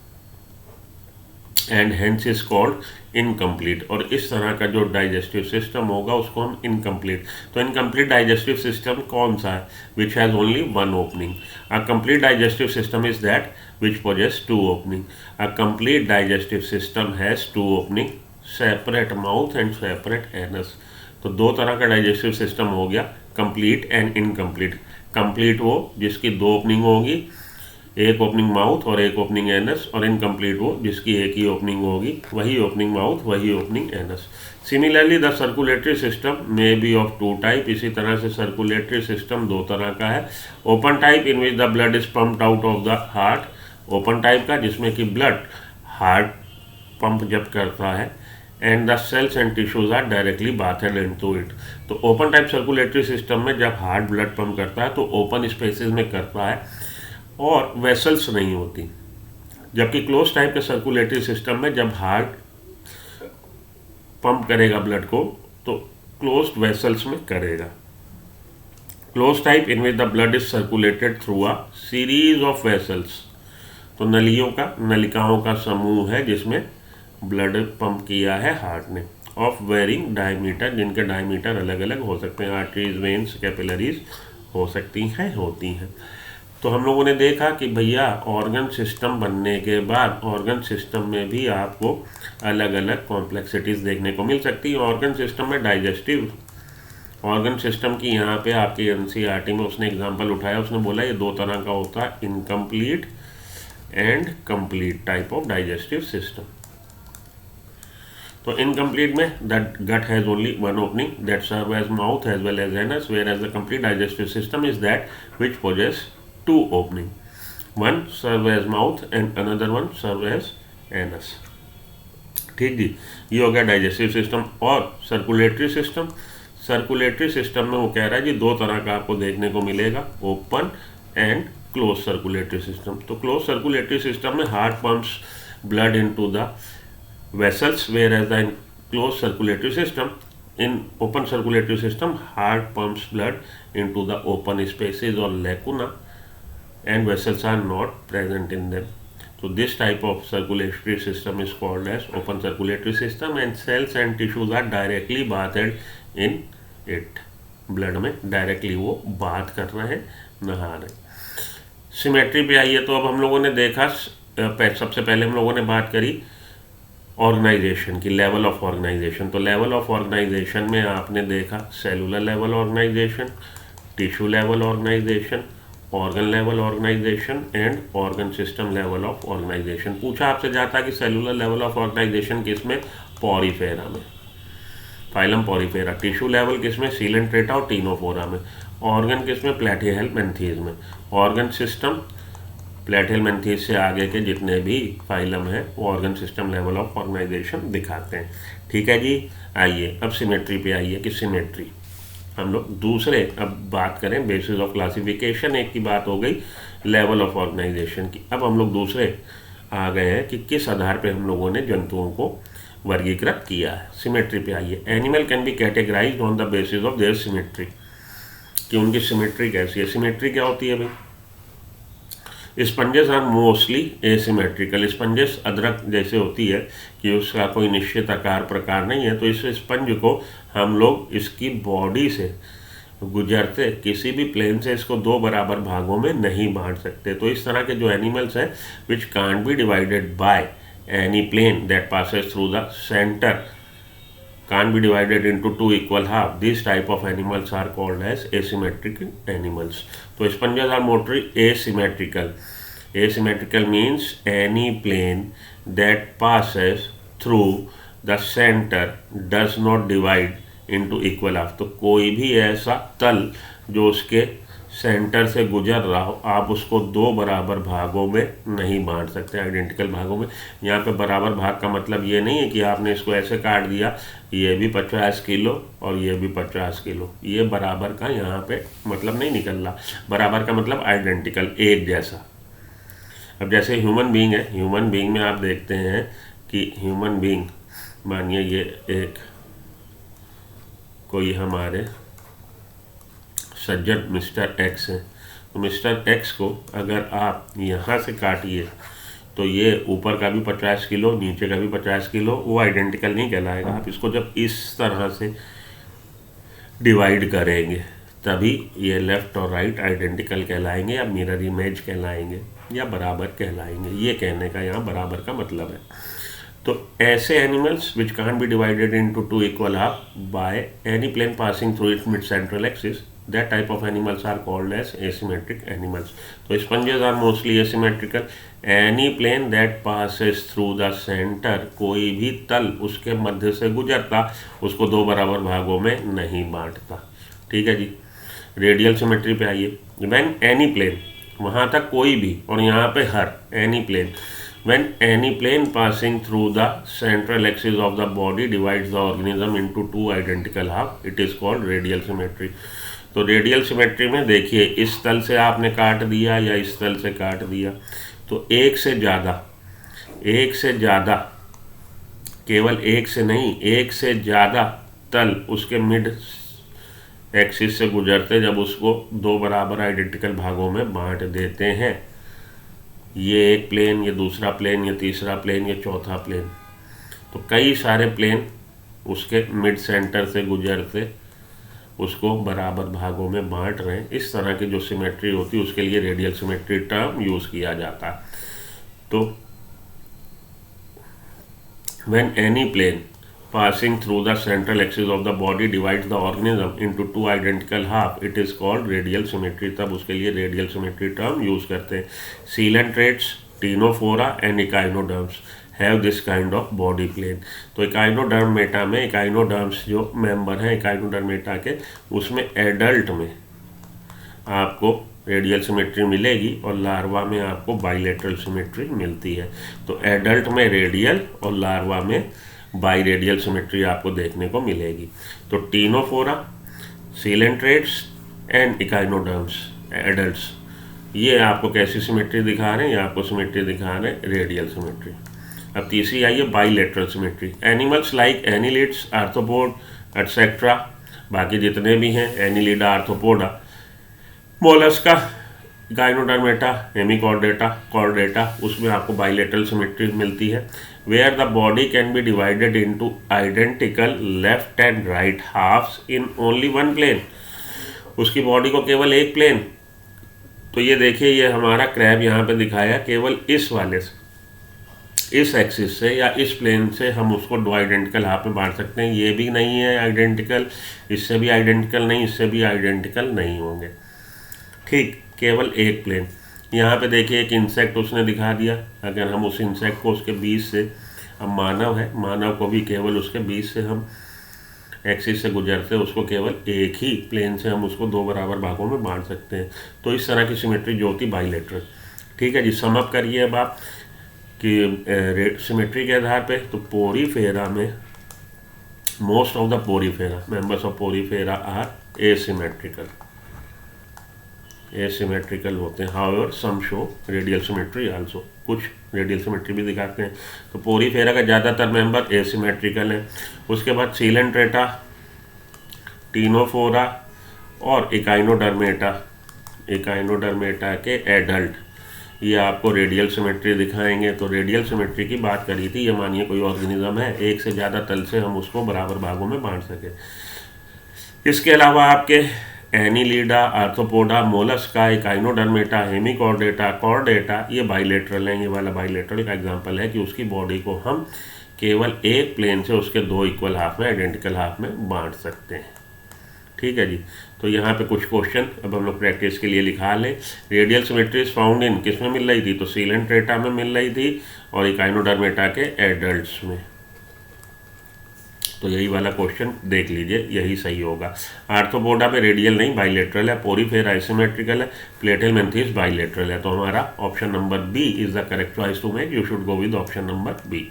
And hence is called incomplete. और इस तरह का जो डाइजेस्टिव सिस्टम होगा उसको हम इनकम्प्लीट। तो इनकम्प्लीट डाइजेस्टिव सिस्टम कौन सा है? Which has only one opening. A complete digestive system is that which possess two opening. A complete digestive system has two opening, separate mouth and separate anus. तो दो तरह का digestive system हो गया, complete and incomplete. Complete वो जिसकी दो opening होगी, एक ओपनिंग माउथ और एक ओपनिंग एनस, और इनकम्प्लीट वो जिसकी एक ही ओपनिंग होगी, वही ओपनिंग माउथ वही opening anus. Similarly the circulatory system may be of two type. इसी तरह से सर्कुलेटरी सिस्टम दो तरह का है। Open type in which the blood is pumped out of the heart, open type का जिसमें कि ब्लड हार्ट पंप जब करता है, and the cells and tissues are directly bathed into it. तो ओपन टाइप सर्कुलेटरी सिस्टम में जब heart blood pump करता है तो ओपन स्पेसेस में करता है और वेसल्स नहीं होती, जबकि क्लोज टाइप के सर्कुलेटरी सिस्टम में जब हार्ट पंप करेगा ब्लड को तो क्लोज्ड वेसल्स में करेगा। Close type in which the blood is circulated through a series of vessels. तो नलिकाओं का समूह है जिसमें ब्लड पंप किया है हार्ट ने, ऑफ वेरिंग डायमीटर, जिनके डायमीटर अलग अलग हो सकते हैं। आर्टरीज, वेन्स, कैपिलरीज हो सकती हैं, होती हैं। तो हम लोगों ने देखा कि भैया ऑर्गन सिस्टम बनने के बाद ऑर्गन सिस्टम में भी आपको अलग अलग कॉम्प्लेक्सिटीज़ देखने को मिल सकती है। ऑर्गन सिस्टम में डाइजेस्टिव ऑर्गन सिस्टम की यहाँ पे आपके एनसीईआरटी में उसने एग्जांपल उठाया, उसने बोला ये दो तरह का होता है, incomplete and complete type of digestive system. तो इनकम्प्लीट में the gut has only one opening that serve as mouth as well as anus, where as the complete digestive system is that which possess two opening, one serve as mouth and another one serve as anus। ठीक जी, ये हो गया digestive system. और circulatory system, circulatory system में वो कह रहा है जी दो तरह का आपको देखने को मिलेगा, open and close circulatory system. तो क्लोज सर्कुलेटरी सिस्टम में heart pumps blood into the vessels, where as the close circulatory system, in open circulatory system heart pumps blood into the open spaces or lacuna and vessels are not present in them. So this type of circulatory system is called as open circulatory system and cells and tissues are directly bathed in it. Blood में directly वो बात कर रहे हैं, नहा रहे। Symmetry पे आइए। तो अब हम लोगों ने देखा, सबसे पहले हम लोगों ने बात करी ऑर्गेनाइजेशन की, लेवल ऑफ ऑर्गेनाइजेशन। तो लेवल ऑफ ऑर्गेनाइजेशन में आपने देखा cellular level organisation, tissue level organisation, organ level organisation and organ system level of organisation. पूछा आपसे जाता कि सेलुलर लेवल ऑफ ऑर्गेनाइजेशन किसमें? पॉरीफेरा में, फाइलम पॉरीफेरा। टिश्यू लेवल किसमें? सीलेंट्रेटा और टीनोफोरा में। ऑर्गन किसमें? प्लैटिहेलमिन्थीज में। ऑर्गन सिस्टम प्लैटिहेलमिन्थीज से आगे के जितने भी फाइलम हैं वो organ system level of organisation दिखाते हैं। ठीक है जी। आइए अब सिमेट्री पे आइए कि सिमेट्री हम लोग दूसरे अब बात करें बेसिस ऑफ क्लासिफिकेशन। एक की बात हो गई लेवल ऑफ ऑर्गेनाइजेशन की, अब हम लोग दूसरे आ गए हैं कि किस आधार पे हम लोगों ने जंतुओं को वर्गीकृत किया है। सिमेट्री पे आइए। Animal can be categorised on the basis of their symmetry, कि उनकी सिमेट्री कैसी है। सिमेट्री क्या होती है भाई? Sponges are mostly asymmetrical. Sponges अदरक जैसे होती है कि उसका कोई निश्चित आकार प्रकार नहीं है, तो इस स्पंज को हम लोग इसकी बॉडी से गुजरते किसी भी प्लेन से इसको दो बराबर भागों में नहीं बांट सकते। तो इस तरह के जो एनिमल्स हैं which can't be divided by any plane that passes through the centre, can't be divided into two equal half. These type of animals are called as asymmetric animals. So sponges are mostly asymmetrical. Asymmetrical means any plane that passes through the center does not divide into equal half. तो कोई भी ऐसा तल जो उसके centre से गुजर रहा हो, आप उसको दो बराबर भागों में नहीं बांट सकते, आइडेंटिकल भागों में। यहाँ पे बराबर भाग का मतलब ये नहीं है कि आपने इसको ऐसे काट दिया, ये भी 50 किलो और ये भी 50 किलो, ये बराबर का यहाँ पे मतलब नहीं निकल रहा। बराबर का मतलब आइडेंटिकल, एक जैसा। अब जैसे ह्यूमन बीइंग है, ह्यूमन बीइंग में आप देखते हैं कि ह्यूमन बीइंग, मानिए ये एक कोई हमारे सज्जन मिस्टर एक्स है, तो मिस्टर एक्स को अगर आप यहाँ से काटिए तो ये ऊपर का भी 50 किलो, नीचे का भी 50 किलो, वो आइडेंटिकल नहीं कहलाएगा। आप इसको जब इस तरह से डिवाइड करेंगे तभी ये लेफ़्ट और राइट आइडेंटिकल कहलाएंगे या मिरर इमेज कहलाएंगे या बराबर कहलाएंगे। ये कहने का यहाँ बराबर का मतलब है। तो ऐसे animals which can't be divided into two equal half by any plane passing through its mid central axis, that type of animals are called as asymmetric animals. So sponges are mostly asymmetrical. Any plane that passes through the center, कोई भी तल उसके मध्य से गुजरता उसको दो बराबर भागों में नहीं बांटता। ठीक है जी। रेडियल सिमेट्री पे आइए। When any plane, वहाँ तक कोई भी, और यहाँ पे हर, any plane, when any plane passing through the central axis of the body divides the organism into two identical half, it is called radial symmetry. तो रेडियल सिमेट्री में देखिए, इस तल से आपने काट दिया या इस तल से काट दिया, तो एक से ज़्यादा, केवल एक से नहीं, एक से ज़्यादा तल उसके मिड एक्सिस से गुजरते जब उसको दो बराबर आइडेंटिकल भागों में बांट देते हैं। ये एक प्लेन, ये दूसरा प्लेन, ये तीसरा प्लेन, ये चौथा प्लेन, तो कई सारे प्लेन उसके मिड सेंटर से गुजरते उसको बराबर भागों में बांट रहे हैं। इस तरह की जो सिमेट्री होती है उसके लिए रेडियल सिमेट्री टर्म यूज़ किया जाता है। तो when any plane passing through the central axis of the body divides the organism into two identical half, it is called radial symmetry. तब उसके लिए रेडियल सिमेट्री टर्म यूज़ करते हैं। Coelenterates, Ctenophora and echinoderms have this kind of body plane. तो Echinodermata में, echinoderms जो member हैं Echinodermata के, उसमें एडल्ट में आपको रेडियल सिमेट्री मिलेगी और लार्वा में आपको बाइलेटरल सिमेट्री मिलती है। तो एडल्ट में रेडियल और लार्वा में बाई रेडियल सिमेट्री आपको देखने को मिलेगी। तो Ctenophora, coelenterates and echinoderms adults, ये आपको कैसी सिमेट्री दिखा रहे हैं? ये आपको सिमेट्री दिखा रहे हैं रेडियल सिमेट्री। अब तीसरी आइए bilateral symmetry. Animals like annelids, arthropod etcetera, बाकी जितने भी हैं, annelida, arthropoda, mollusca, echinodermata, hemichordata, chordata, उसमें आपको बाइलेटरल सिमेट्री मिलती है। Where the body can be divided into identical left and right halves in only one plane, उसकी body को केवल एक प्लेन। तो ये देखिए, ये हमारा क्रैब यहाँ पे दिखाया, केवल इस वाले से, इस एक्सिस से या इस प्लेन से हम उसको दो आइडेंटिकल हाफ में बांट सकते हैं। ये भी नहीं है आइडेंटिकल, इससे भी आइडेंटिकल नहीं, इससे भी आइडेंटिकल नहीं होंगे। ठीक, केवल एक प्लेन। यहाँ पे देखिए एक इंसेक्ट उसने दिखा दिया, अगर हम उस इंसेक्ट को उसके बीच से, अब मानव है, मानव को भी केवल उसके बीच से हम एक्सिस से गुजरते उसको केवल एक ही प्लेन से हम उसको दो बराबर भागों में बांट सकते हैं। तो इस तरह की सिमेट्री जो होती बाइलेटरल। ठीक है जी, सम अप करिए अब आप कि सिमेट्री के आधार पे। तो पोरीफेरा में most of the Porifera, members of Porifera are asymmetrical होते हैं। However some show radial symmetry also, कुछ रेडियल सिमेट्री भी दिखाते हैं। तो पोरीफेरा का ज़्यादातर मेंबर एसिमेट्रिकल है। उसके बाद सीलेंट्रेटा, टीनोफोरा और इकाइनोडर्मेटा के एडल्ट, ये आपको रेडियल सिमेट्री दिखाएंगे। तो रेडियल सिमेट्री की बात करी थी, ये मानिए कोई ऑर्गेनिज्म है, एक से ज़्यादा तल से हम उसको बराबर भागों में बांट सके। इसके अलावा आपके Annelida, arthropoda, Mollusca, Echinodermata, Hemichordata, Chordata, ये बाइलेटरल हैं। ये वाला बाइलेटरल का एग्जांपल है कि उसकी बॉडी को हम केवल एक प्लेन से उसके दो इक्वल हाफ में, आइडेंटिकल हाफ में बांट सकते हैं। ठीक है जी। तो यहाँ पे कुछ क्वेश्चन अब हम लोग प्रैक्टिस के लिए लिखा लें। Radial symmetry is found in, किस में मिल रही थी? तो सीलेंट्रेटा में मिल रही थी और इकाइनोडर्मेटा के एडल्ट्स में। तो यही वाला क्वेश्चन देख लीजिए, यही सही होगा। आर्थ्रोपोडा में रेडियल नहीं, बाइलेटरल है। पोरीफेरा एसिमेट्रिकल है। प्लेटेलमेंथिस बाइलेटरल है। तो हमारा option number B is the correct choice to make. You should go with option number B.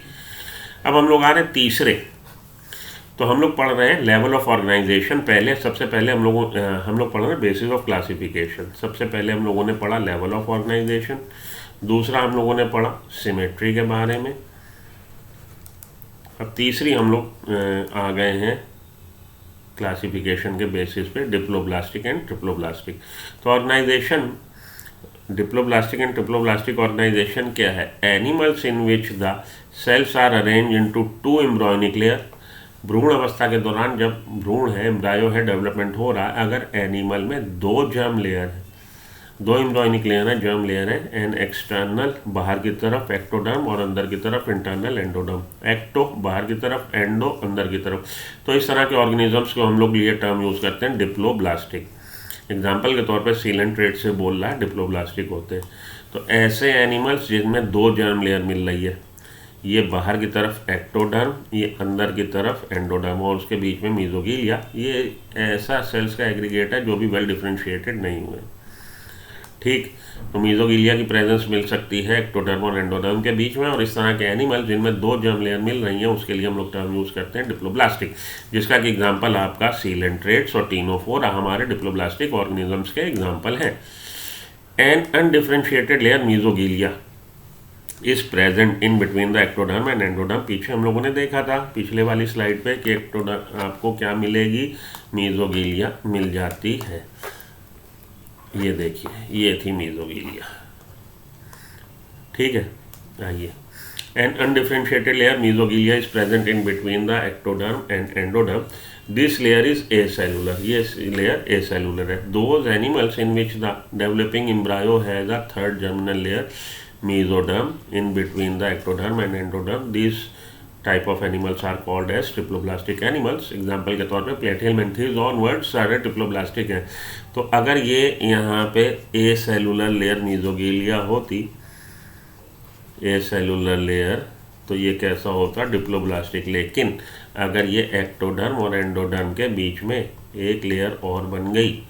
अब हम लोग आ रहे हैं तीसरे। तो हम लोग पढ़ रहे हैं लेवल ऑफ ऑर्गेनाइजेशन। पहले सबसे पहले हम लोग पढ़ रहे हैं बेसिस ऑफ क्लासिफिकेशन। सबसे पहले हम लोगों ने पढ़ा लेवल ऑफ ऑर्गेनाइजेशन। दूसरा हम लोगों ने पढ़ा सिमेट्री के बारे में। अब तीसरी हम लोग आ गए हैं क्लासिफिकेशन के बेसिस पे डिप्लोब्लास्टिक एंड ट्रिप्लोब्लास्टिक। तो organisation diploblastic and triploblastic organisation क्या है? Animals in which the cells are arrange into two embryonic layer. भ्रूण अवस्था के दौरान जब भ्रूण है, एम्ब्रायो है, डेवलपमेंट हो रहा है, अगर एनिमल में दो जर्म लेयर है, दो एम्ब्रॉयनिक लेयर है, जर्म लेयर है, एंड एक्सटर्नल बाहर की तरफ एक्टोडर्म और अंदर की तरफ इंटरनल एंडोडर्म। एक्टो बाहर की तरफ, एंडो अंदर की तरफ। तो इस तरह के ऑर्गेनिजम्स को हम लोग ये टर्म यूज़ करते हैं डिप्लोब्लास्टिक। एग्जाम्पल के तौर पे सीलेंट ट्रेट से बोल रहा है, डिप्लोब्लास्टिक होते हैं। तो ऐसे एनिमल्स जिनमें दो जर्म लेयर मिल रही है, ये बाहर की तरफ एक्टोडर्म, ये अंदर की तरफ एंडोडर्म, और उसके बीच में मीजोगीलिया, ये ऐसा सेल्स का एग्रीगेट है जो भी वेल डिफ्रेंशिएटेड नहीं हुए। ठीक, तो मीजोगीलिया की प्रेजेंस मिल सकती है एक्टोडर्म और एंडोडर्म के बीच में, और इस तरह के एनिमल जिनमें दो जर्म लेयर मिल रही हैं उसके लिए हम लोग टर्म यूज़ करते हैं डिप्लोब्लास्टिक, जिसका कि एग्जांपल आपका सीलेंट्रेट्स और टीनोफोरा हमारे डिप्लोब्लास्टिक ऑर्गेनिजम्स के एग्जांपल हैं। An undifferentiated layer mesoglea is present in between the ectoderm and endoderm. पीछे हम लोगों ने देखा था पिछले वाली स्लाइड पे कि एक्टोडर्म आपको क्या मिलेगी, मीजोगीलिया मिल जाती है। ये देखिए, ये थी मीजोगीलिया। ठीक है, आइए। An undifferentiated layer mesoglea is present in between the ectoderm and endoderm. This layer is acellular, ये लेयर एसेलुलर है। Those animals in which the developing embryo has a third germinal layer mesoderm in between the ectoderm and endoderm. These type of animals are called as triploblastic animals. Example के तौर पे प्लेटिहेलमिन्थीज onward सारे triploblastic हैं। तो अगर ये यहाँ पे ए सेलुलर लेयर मीजोगीलिया होती, ए सेलुलर लेयर, तो ये कैसा होता, डिप्लोब्लास्टिक। लेकिन अगर ये एक्टोडर्म और एंडोडर्म के बीच में एक लेयर और बन गई,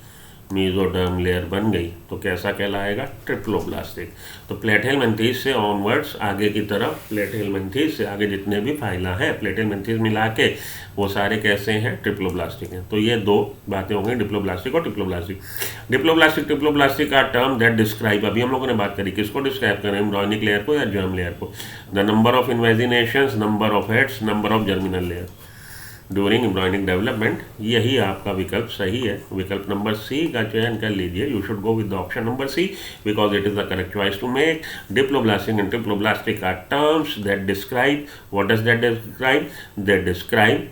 मीजोडर्म लेयर बन गई, तो कैसा कहलाएगा, ट्रिप्लोब्लास्टिक। तो प्लेटिहेलमिन्थीज से ऑनवर्ड्स आगे की तरफ, प्लेटिहेलमिन्थीज से आगे जितने भी फाइला हैं, प्लेटिहेलमिन्थीज मिला के वो सारे कैसे हैं, ट्रिप्लोब्लास्टिक हैं। तो ये दो बातें होंगी, डिप्लोब्लास्टिक और ट्रिप्लोब्लास्टिक। डिप्लोब्लास्टिक ट्रिप्लोब्लास्टिक का टर्म दैट डिस्क्राइब, अभी हम लोगों ने बात करी, किसको डिस्क्राइब करें, एम्ब्रॉयनिक लेयर को या जर्म लेयर को। The number of invaginations, number of heads, number of germinal layer during embryonic development. यही आपका विकल्प सही है। विकल्प नंबर सी का चयन कर लीजिए। You should go with the option number C because it is the correct choice to make. Diploblastic and triploblastic are terms that describe, what does that describe, they describe,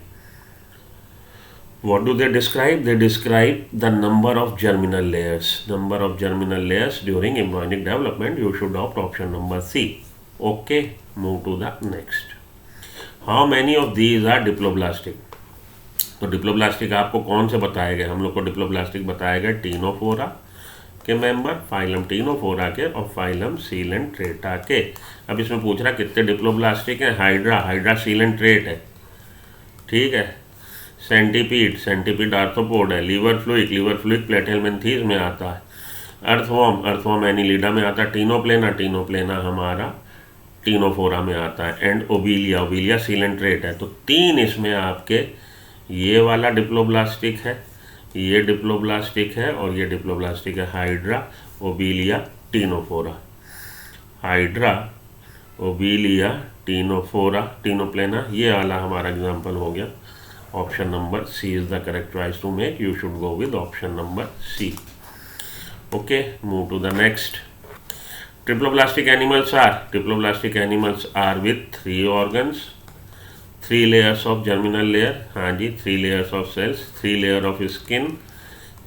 what do they describe? They describe the number of germinal layers, number of germinal layers during embryonic development. You should opt option number C. Okay, move to the next. How many of these are diploblastic? तो diploblastic आपको कौन से बताए गए, हम लोग को diploblastic बताए गए टीनोफोरा के मेंबर, फाइलम टीनोफोरा के और फाइलम सीलेंट्रेटा के। अब इसमें पूछ रहा कितने डिप्लोब्लास्टिक हैं, हाइड्रा, हाइड्रा सीलेंट्रेट है, ठीक है। सेंटीपीड, सेंटीपीड आर्थ्रोपोड है। लीवर फ्लूइक, लीवर फ्लूइक प्लेटिहेलमिन्थीज में आता है। अर्थवॉर्म, अर्थवॉर्म एनिलिडा में आता है। टीनोप्लेना, टीनोप्लेना हमारा टीनोफोरा में आता है। एंड ओबिलिया, ओबिलिया सीलेंट्रेट है। तो तीन इसमें आपके, ये वाला डिप्लोब्लास्टिक है, ये डिप्लोब्लास्टिक है और ये डिप्लोब्लास्टिक है। Hydra, obelia, ctenophora, hydra, obelia, ctenophora, ctenoplana, ये वाला हमारा एग्जाम्पल हो गया। Option number C is the correct choice to make. You should go with option number C. Okay, move to the next. Triploblastic animals are with 3 organs, 3 layers of germinal layer, हाँ जी, 3 layers of cells, 3 layer of skin,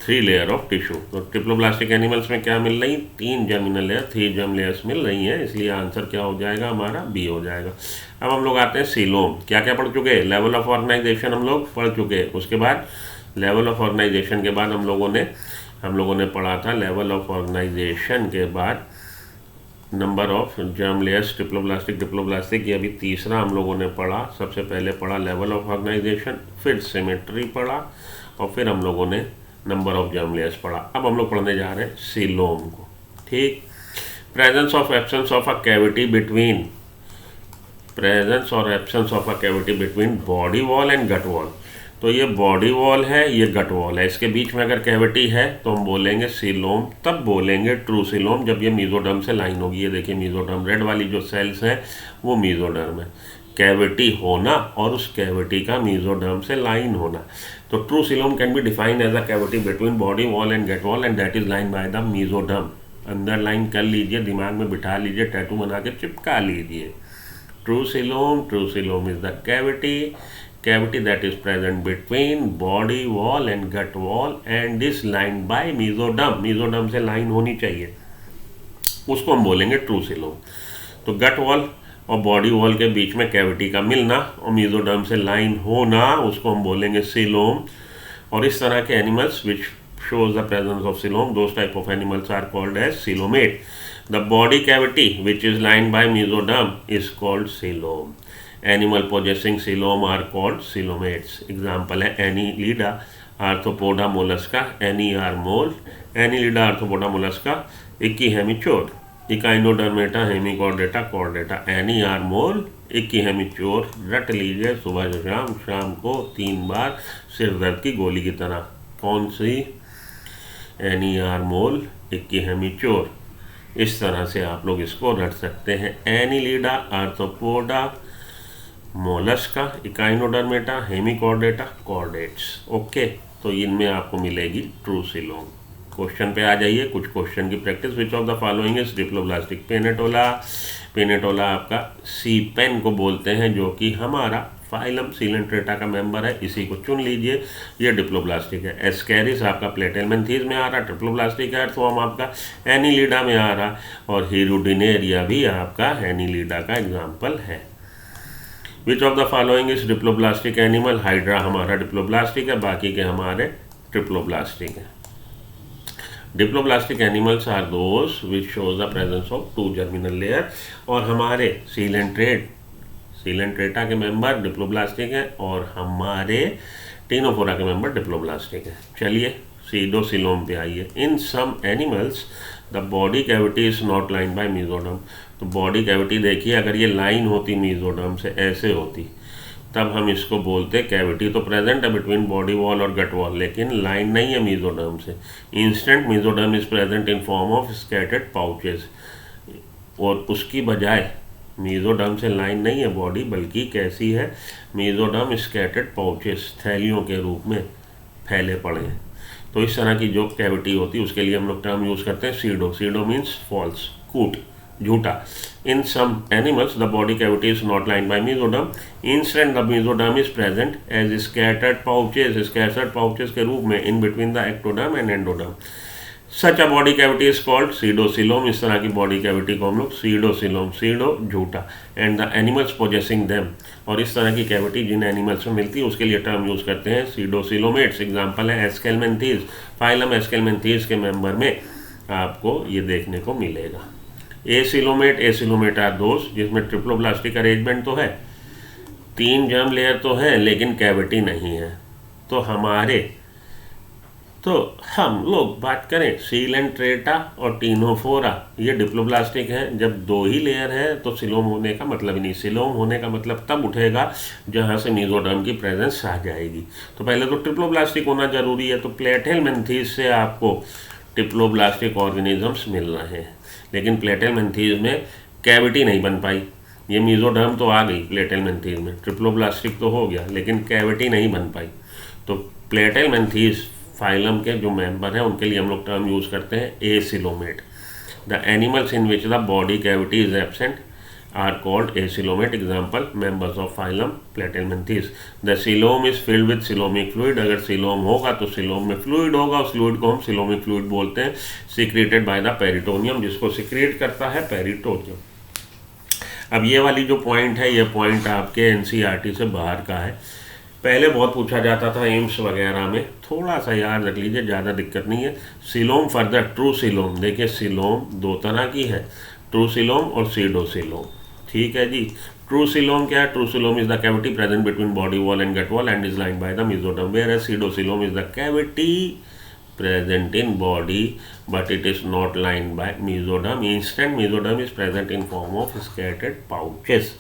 3 layer of tissue। तो triploblastic animals में क्या मिल रही, 3 germinal layer, 3 germ layers मिल रही हैं, इसलिए answer क्या हो जाएगा हमारा, बी हो जाएगा। अब हम लोग आते हैं सीलोम। क्या क्या पढ़ चुके हैं, लेवल ऑफ ऑर्गेनाइजेशन हम लोग पढ़ चुके हैं। उसके बाद लेवल ऑफ ऑर्गेनाइजेशन के बाद हम लोगों ने पढ़ा था, लेवल ऑफ ऑर्गेनाइजेशन के बाद number of germ layers, triploblastic, diploblastic, ये अभी तीसरा हम लोगों ने पढ़ा। सबसे पहले पढ़ा लेवल ऑफ ऑर्गेनाइजेशन, फिर सिमेट्री पढ़ा और फिर हम लोगों ने नंबर ऑफ जर्म लेयर्स पढ़ा। अब हम लोग पढ़ने जा रहे हैं सीलोम को, ठीक। Presence of absence of a cavity between, presence और absence of a cavity between body wall and gut wall. तो ये बॉडी वॉल है, ये गट वॉल है, इसके बीच में अगर कैविटी है तो हम बोलेंगे सीलोम, तब बोलेंगे ट्रू सीलोम जब ये मीजोडर्म से लाइन होगी। ये देखिए मीजोडर्म, रेड वाली जो सेल्स हैं वो मीजोडर्म है। कैविटी होना और उस कैविटी का मीजोडर्म से लाइन होना। तो true coelom can be defined as a cavity between body wall and gut wall and that is line by the mesoderm. Underline कर लीजिए, दिमाग में बिठा लीजिए, टैटू बना के चिपका लीजिए। True coelom is the cavity that is present between body wall and gut wall and is lined by mesoderm। mesoderm से लाइन होनी चाहिए, उसको हम बोलेंगे ट्रू सिलोम। तो गट वॉल और बॉडी वॉल के बीच में कैविटी का मिलना और मेसोडर्म से लाइन होना, उसको हम बोलेंगे सिलोम। और इस तरह के animals which shows the presence of coelom, those type of animals are called as coelomate। The body cavity which is lined by mesoderm is called coelom। Animal possessing coelom are called coelomates। Example है Annelida, Arthropoda mollusca, Annelida arthropoda mollusca, Echihemichor, Echinodermata, Hemichordata, Chordata, Annie are mole, Echihemichor रट लीजिए सुबह शाम को 3 बार सिर दर्द की गोली की तरह। कौन सी? एनी आर मोल, इक्कीहेमिचोर। इस तरह से आप लोग इसको रट सकते हैं। Annelida, arthropoda, Mollusca, Echinodermata, Hemichordata, chordates. Okay, तो इनमें आपको मिलेगी ट्रू सिलोम। क्वेश्चन पे आ जाइए, कुछ क्वेश्चन की practice. Which of the following is diploblastic pennatula? Pennatula आपका सी पेन को बोलते हैं, जो कि हमारा फाइलम सीलेंट्रेटा का मेंबर है, इसी को चुन लीजिए। ये डिप्लोब्लास्टिक है। एस्कैरिस आपका प्लेटेलमेंथीज में आ रहा, ट्रिप्लोब्लास्टिक है। अर्थवर्म आपका एनीलिडा में आ रहा, और हीरोडिनेरिया भी आपका एनीलिडा का एग्जाम्पल है। Which of the following is diploblastic animal? Hydra हमारा डिप्लोब्लास्टिक है, बाकी के हमारे ट्रिप्लोब्लास्टिक है। Diploblastic animals are those which shows the presence of 2 germinal layer. और हमारे सीलेंट्रेटा के मेंबर डिप्लोब्लास्टिक है, और हमारे टीनोफोरा के मेंबर डिप्लोब्लास्टिक है। चलिए सीडोसिलोम पे आइए। In some animals the body cavity is not line by mesoderm. तो बॉडी कैविटी देखिए, अगर ये लाइन होती मेसोडर्म से, ऐसे होती, तब हम इसको बोलते कैविटी तो प्रेजेंट है बिटवीन बॉडी वॉल और गट वॉल, लेकिन लाइन नहीं है मेसोडर्म से। Instant mesoderm is present in form of scattered pouches. और उसकी बजाय मेसोडर्म से लाइन नहीं है बॉडी, बल्कि कैसी है? मेसोडर्म स्कैटर्ड पाउचेस, थैलियों के रूप में फैले पड़े हैं। तो इस तरह की जो कैविटी होती है उसके लिए हम लोग टर्म यूज़ करते हैं सीडो। सीडो मीन्स फॉल्स, कूट, झूठा। In some animals the body cavity is not line by mesoderm, instead the mesoderm is present as scattered pouches, scattered pouches के रूप में in between the ectoderm and endoderm. Such a body cavity is called pseudocoelom. इस तरह की body cavity को हम लोग pseudocoelom, pseudo झूठा, and the animals possessing them. और इस तरह की कैविटी जिन एनिमल्स में मिलती है उसके लिए टर्म यूज करते हैं सीडोसिलोमेट्स। एग्जाम्पल है एस्केलमेंथीज, फाइलम एस्केलमेंथीज के मेंबर में आपको ये देखने को मिलेगा। एसिलोमेट आर दोस्त जिसमें ट्रिप्लोब्लास्टिक अरेंजमेंट तो है, 3 जर्म लेयर तो है, लेकिन कैविटी नहीं है। तो हम लोग बात करें सीलेंट्रेटा और टीनोफोरा, ये डिप्लोब्लास्टिक हैं। जब 2 ही लेयर हैं तो सिलोम होने का मतलब ही नहीं। सिलोम होने का मतलब तब उठेगा जहाँ से मेसोडर्म की प्रेजेंस आ जाएगी। तो पहले तो ट्रिप्लोब्लास्टिक होना जरूरी है। तो प्लेटेलमेंथीज से आपको ट्रिप्लोब्लास्टिक ऑर्गेनिजम्स मिल रहे हैं, लेकिन प्लेटेलमेंथीज में कैविटी नहीं बन पाई। ये मेसोडर्म तो आ गई प्लेटेलमेंथीज में, ट्रिप्लोब्लास्टिक तो हो गया, लेकिन कैविटी नहीं बन पाई। तो प्लेटेलमेंथीज फाइलम के जो मेंबर हैं उनके लिए हम लोग टर्म यूज़ करते हैं acoelomate. The animals in which the body cavity is absent are called acoelomate. Example members of phylum platyhelminthes. The coelom is filled with coelomic fluid. अगर सिलोम होगा तो सिलोम में फ्लूइड होगा, उस फ्लूइड को हम सिलोमिक फ्लूइड बोलते हैं। सिक्रेटेड बाय द पेरिटोनियम, जिसको सिक्रेट करता है पेरिटोनियम। अब ये वाली जो पॉइंट है, ये पॉइंट आपके एनसीईआरटी से बाहर का है। पहले बहुत पूछा जाता था एम्स वगैरह में, थोड़ा सा याद रख लीजिए, ज़्यादा दिक्कत नहीं है। सिलोम फर्दर ट्रू सिलोम, देखिए सिलोम 2 तरह की है, ट्रू सिलोम और सीडोसिलोम। ठीक है जी। ट्रू सिलोम क्या है? True coelom is the cavity present between body wall and gut wall and is lined by the mesoderm, where pseudocoelom is the cavity present in body but it is not lined by mesoderm. Instant mesoderm is present in form of scattered pouches.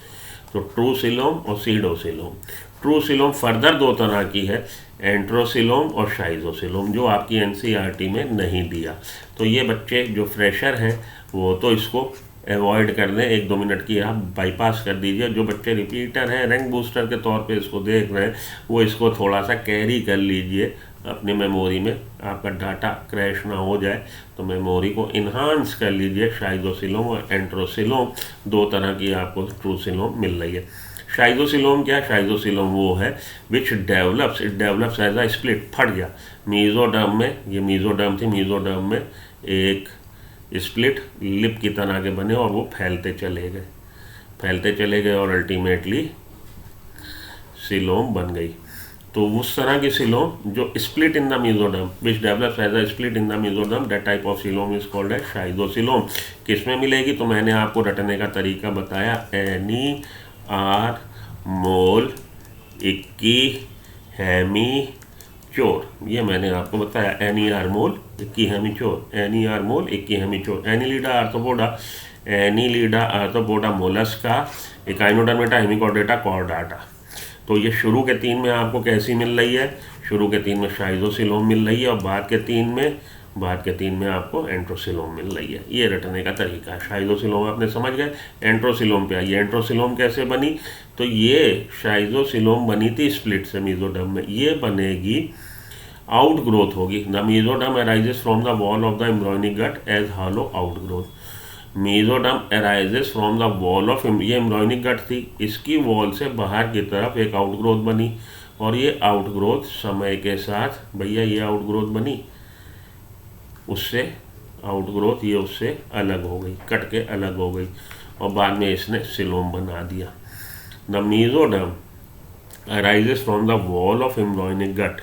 तो true coelom और pseudocoelom. True coelom further 2 तरह की है, एंट्रोसिलोम और शाइजोसिलोम, जो आपकी NCERT में नहीं दिया। तो ये बच्चे जो फ्रेशर हैं वो तो इसको अवॉइड कर दें, 1-2 मिनट की आप बाईपास कर दीजिए। जो बच्चे रिपीटर हैं, रैंक बूस्टर के तौर पे इसको देख रहे हैं, वो इसको थोड़ा सा कैरी कर लीजिए, अपनी मेमोरी में आपका डाटा क्रैश ना हो जाए, तो मेमोरी को इन्हांस कर लीजिए। शाइजोसिलोम और एंट्रोसिलोम, दो तरह की आपको ट्रूसिलोम मिल रही है। शाइजोसिलोम क्या है? शाइजोसिलोम वो है which develops, it develops as a split, फट गया मीजोडर्म में, ये मीजोडर्म थी, मीजोडर्म में एक स्प्लिट लिप की तरह के बने और वो फैलते चले गए और अल्टीमेटली सिलोम बन गई। तो उस तरह की सिलोम जो split in the mesoderm which develops as a split in the mesoderm, that type of coelom is called as schizocoelom. किस में मिलेगी? तो मैंने आपको रटने का तरीका बताया, एनी आर मोल इक्की हेमी चोर, ये मैंने आपको बताया, एनी आर मोल इक्की हेमी चोर, एनी आर मोल इक्की हेमी चोर। Annelida arthropoda, Annelida arthropoda Mollusca, Echinodermata, Hemichordata, Chordata. तो ये शुरू के 3 में आपको कैसी मिल रही है? शुरू के 3 में शाइजोसिलोम मिल रही है और बाद के 3 में आपको एंट्रोसिलोम मिल रही है। ये रटने का तरीका है। शाइजोसिलोम आपने समझ गए। एंट्रोसिलोम पे आइए। एंट्रोसिलोम कैसे बनी? तो ये शाइजोसिलोम बनी थी स्प्लिट से मीजोडर्म में, ये बनेगी आउट ग्रोथ होगी। The mesoderm arises from the wall of the embryonic gut as hollow outgrowth. Mesoderm arises from the wall of, ये एम्ब्रॉयनिक गट थी, इसकी वॉल से बाहर की तरफ एक आउटग्रोथ बनी और ये आउटग्रोथ समय के साथ, भैया ये आउटग्रोथ बनी, उससे आउटग्रोथ ये उससे अलग हो गई, कट के अलग हो गई और बाद में इसने सिलोम बना दिया। The mesoderm arises from the wall of embryonic gut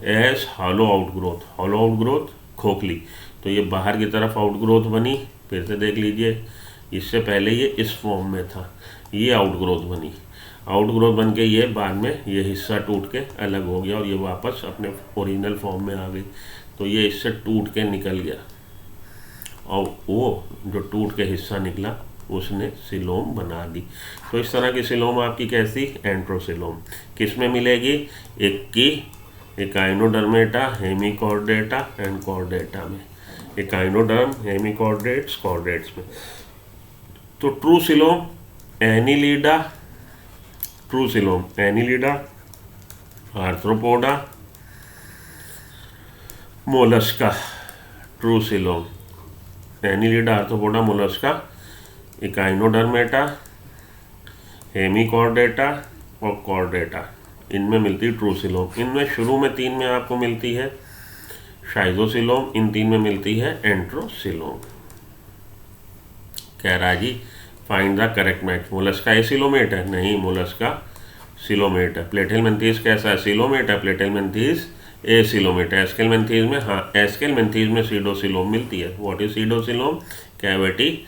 as hollow outgrowth. Hollow outgrowth खोखली, तो ये बाहर की तरफ आउटग्रोथ बनी। फिर से देख लीजिए, इससे पहले ये इस फॉर्म में था, ये आउटग्रोथ बनी, आउटग्रोथ बन के ये बाद में ये हिस्सा टूट के अलग हो गया और ये वापस अपने ओरिजिनल फॉर्म में आ गई। तो ये इससे टूट के निकल गया और वो जो टूट के हिस्सा निकला उसने सिलोम बना दी। तो इस तरह की सिलोम आपकी कैसी? एंट्रोसिलोम। किस में मिलेगी? इक्की, इकाइनोडर्मेटा, हेमिकॉर्डेटा एंड कॉर्डेटा में। इकाइनोडर्म, हेमिकॉर्डेट्स, कॉर्डेट्स में। तो ट्रूसिलोम, Annelida, ट्रूसिलोम, Annelida, arthropoda, Mollusca, ट्रूसिलोम, Annelida, arthropoda, Mollusca, Echinodermata, Hemichordata और कॉर्डेटा, इनमें मिलती है ट्रूसिलोम। इनमें शुरू में 3 में आपको मिलती है शाइजोसिलोम, इन 3 में मिलती है एंट्रोसिलोम। कह रहा जी find the correct match. Mollusca acoelomate है? नहीं, मोलस्का सिलोमेट है। प्लेटेलमेंथीज कैसा है? सिलोमेट है। प्लेटेलमेंथीज एसिलोमेट है। एस्केलमेंथीज में, हाँ, एस्केलमेंथीज में सीडोसिलोम मिलती है। What is pseudocoelom? Cavity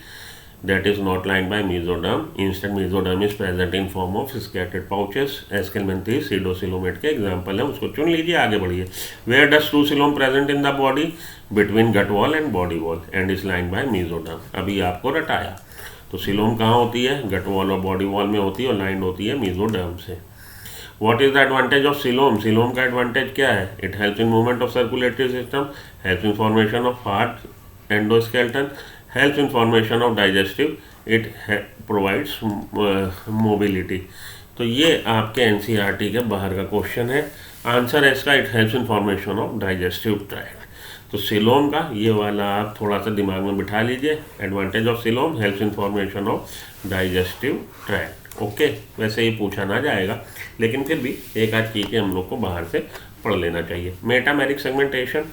that is not lined by mesoderm. Instead, mesoderm is present in form of scattered pouches. Eskelmenthes pseudocilomate के एग्जाम्पल है, उसको चुन लीजिए, आगे बढ़िए। Where does ट्रूसिलोम present in the body? Between gut wall and body wall and is lined by mesoderm. अभी आपको रटाया। तो सिलोम कहाँ होती है? गट वॉल और बॉडी वॉल में होती है और लाइंड होती है मेसोडर्म से। What is the advantage of coelom? Coelom का एडवांटेज क्या है? It helps in movement of circulatory system, helps in formation of heart, endoskeleton, helps in formation of digestive, it provides mobility। तो ये आपके NCERT के बाहर का क्वेश्चन है। आंसर है इसका it helps in formation of digestive tract. तो सिलोम का ये वाला आप थोड़ा सा दिमाग में बिठा लीजिए। Advantage of coelom, helps in formation of digestive tract. Okay, वैसे ये पूछा ना जाएगा लेकिन फिर भी एक आध चीज़ें हम लोग को बाहर से पढ़ लेना चाहिए। मेटामेरिक सेगमेंटेशन,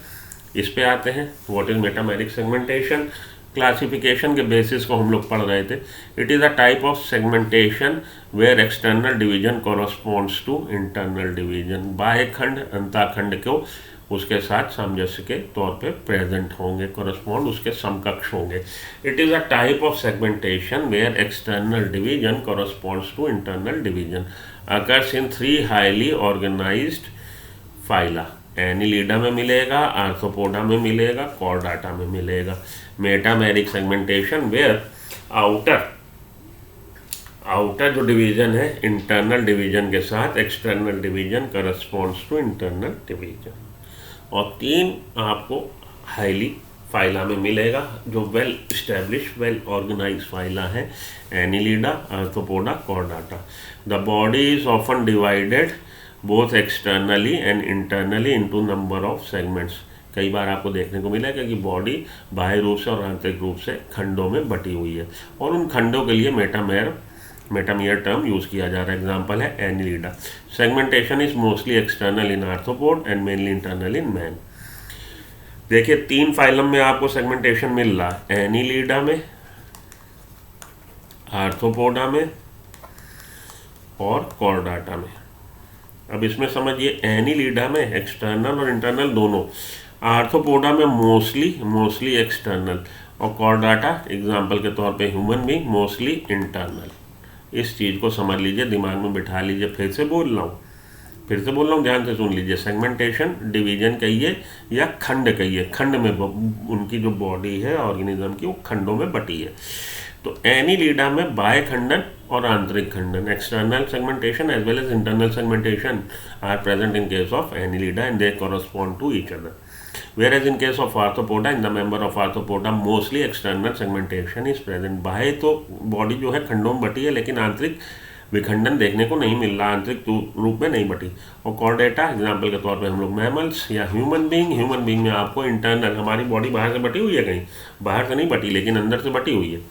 इस पे आते हैं। What is metameric segmentation? Classification के बेसिस को हम लोग पढ़ रहे थे। It is a type of segmentation where external division corresponds to internal division. बाह्य खंड अंतःखंड को उसके साथ सामंजस्य के तौर पे प्रेजेंट होंगे, कॉरस्पॉन्ड उसके समकक्ष होंगे। It is a type of segmentation where external division corresponds to internal division, occurs in 3 highly organised phyla. Annelida में मिलेगा, आर्थ्रोपोडा में मिलेगा, कॉर्डाटा में मिलेगा। मेटामेरिक सेगमेंटेशन वेयर आउटर जो डिवीजन है इंटरनल डिवीजन के साथ external division corresponds to internal division. और 3 आपको हाईली फाइला में मिलेगा जो well establish well organise phyla है, annelida, arthropoda, chordata. The body is often divided both externally and internally into number of segments. कई बार आपको देखने को मिलेगा कि बॉडी बाह्य रूप से और आंतरिक रूप से खंडों में बटी हुई है और उन खंडों के लिए मेटामियर टर्म यूज किया जा रहा है। एग्जांपल है Annelida. Segmentation is mostly external in arthropod and mainly internal in man. देखिए 3 फाइलम में आपको सेगमेंटेशन मिल रहा है, एनिलिडा में, आर्थ्रोपोडा में और कॉर्डाटा में। अब इसमें समझिए एनिलिडा में एक्सटर्नल और इंटरनल दोनों, आर्थ्रोपोडा में मोस्टली एक्सटर्नल और कॉर्डाटा एग्जाम्पल के तौर पे ह्यूमन बीइंग मोस्टली इंटरनल। इस चीज़ को समझ लीजिए, दिमाग में बिठा लीजिए। फिर से बोल रहा हूँ, ध्यान से सुन लीजिए। सेगमेंटेशन डिवीजन कहिए या खंड कहिए, खंड में उनकी जो बॉडी है ऑर्गेनिज्म की वो खंडों में बटी है। तो एनिलिडा में बाह्य खंडन और आंतरिक खंडन, external segmentation as well as internal segmentation are present in case of Annelida and they correspond to each other. Whereas in case of arthropoda, in the member of arthropoda mostly external segmentation is present। बाह्य तो body जो है खंडों में बटी है, लेकिन आंतरिक विखंडन देखने को नहीं मिल रहा, आंतरिक रूप में नहीं बटी। और कॉर्डेटा एग्जाम्पल के तौर पे हम लोग मैमल्स या ह्यूमन बीइंग में आपको इंटरनल, हमारी बॉडी बाहर से बटी हुई है, कहीं बाहर से नहीं बटी लेकिन अंदर से बटी हुई है।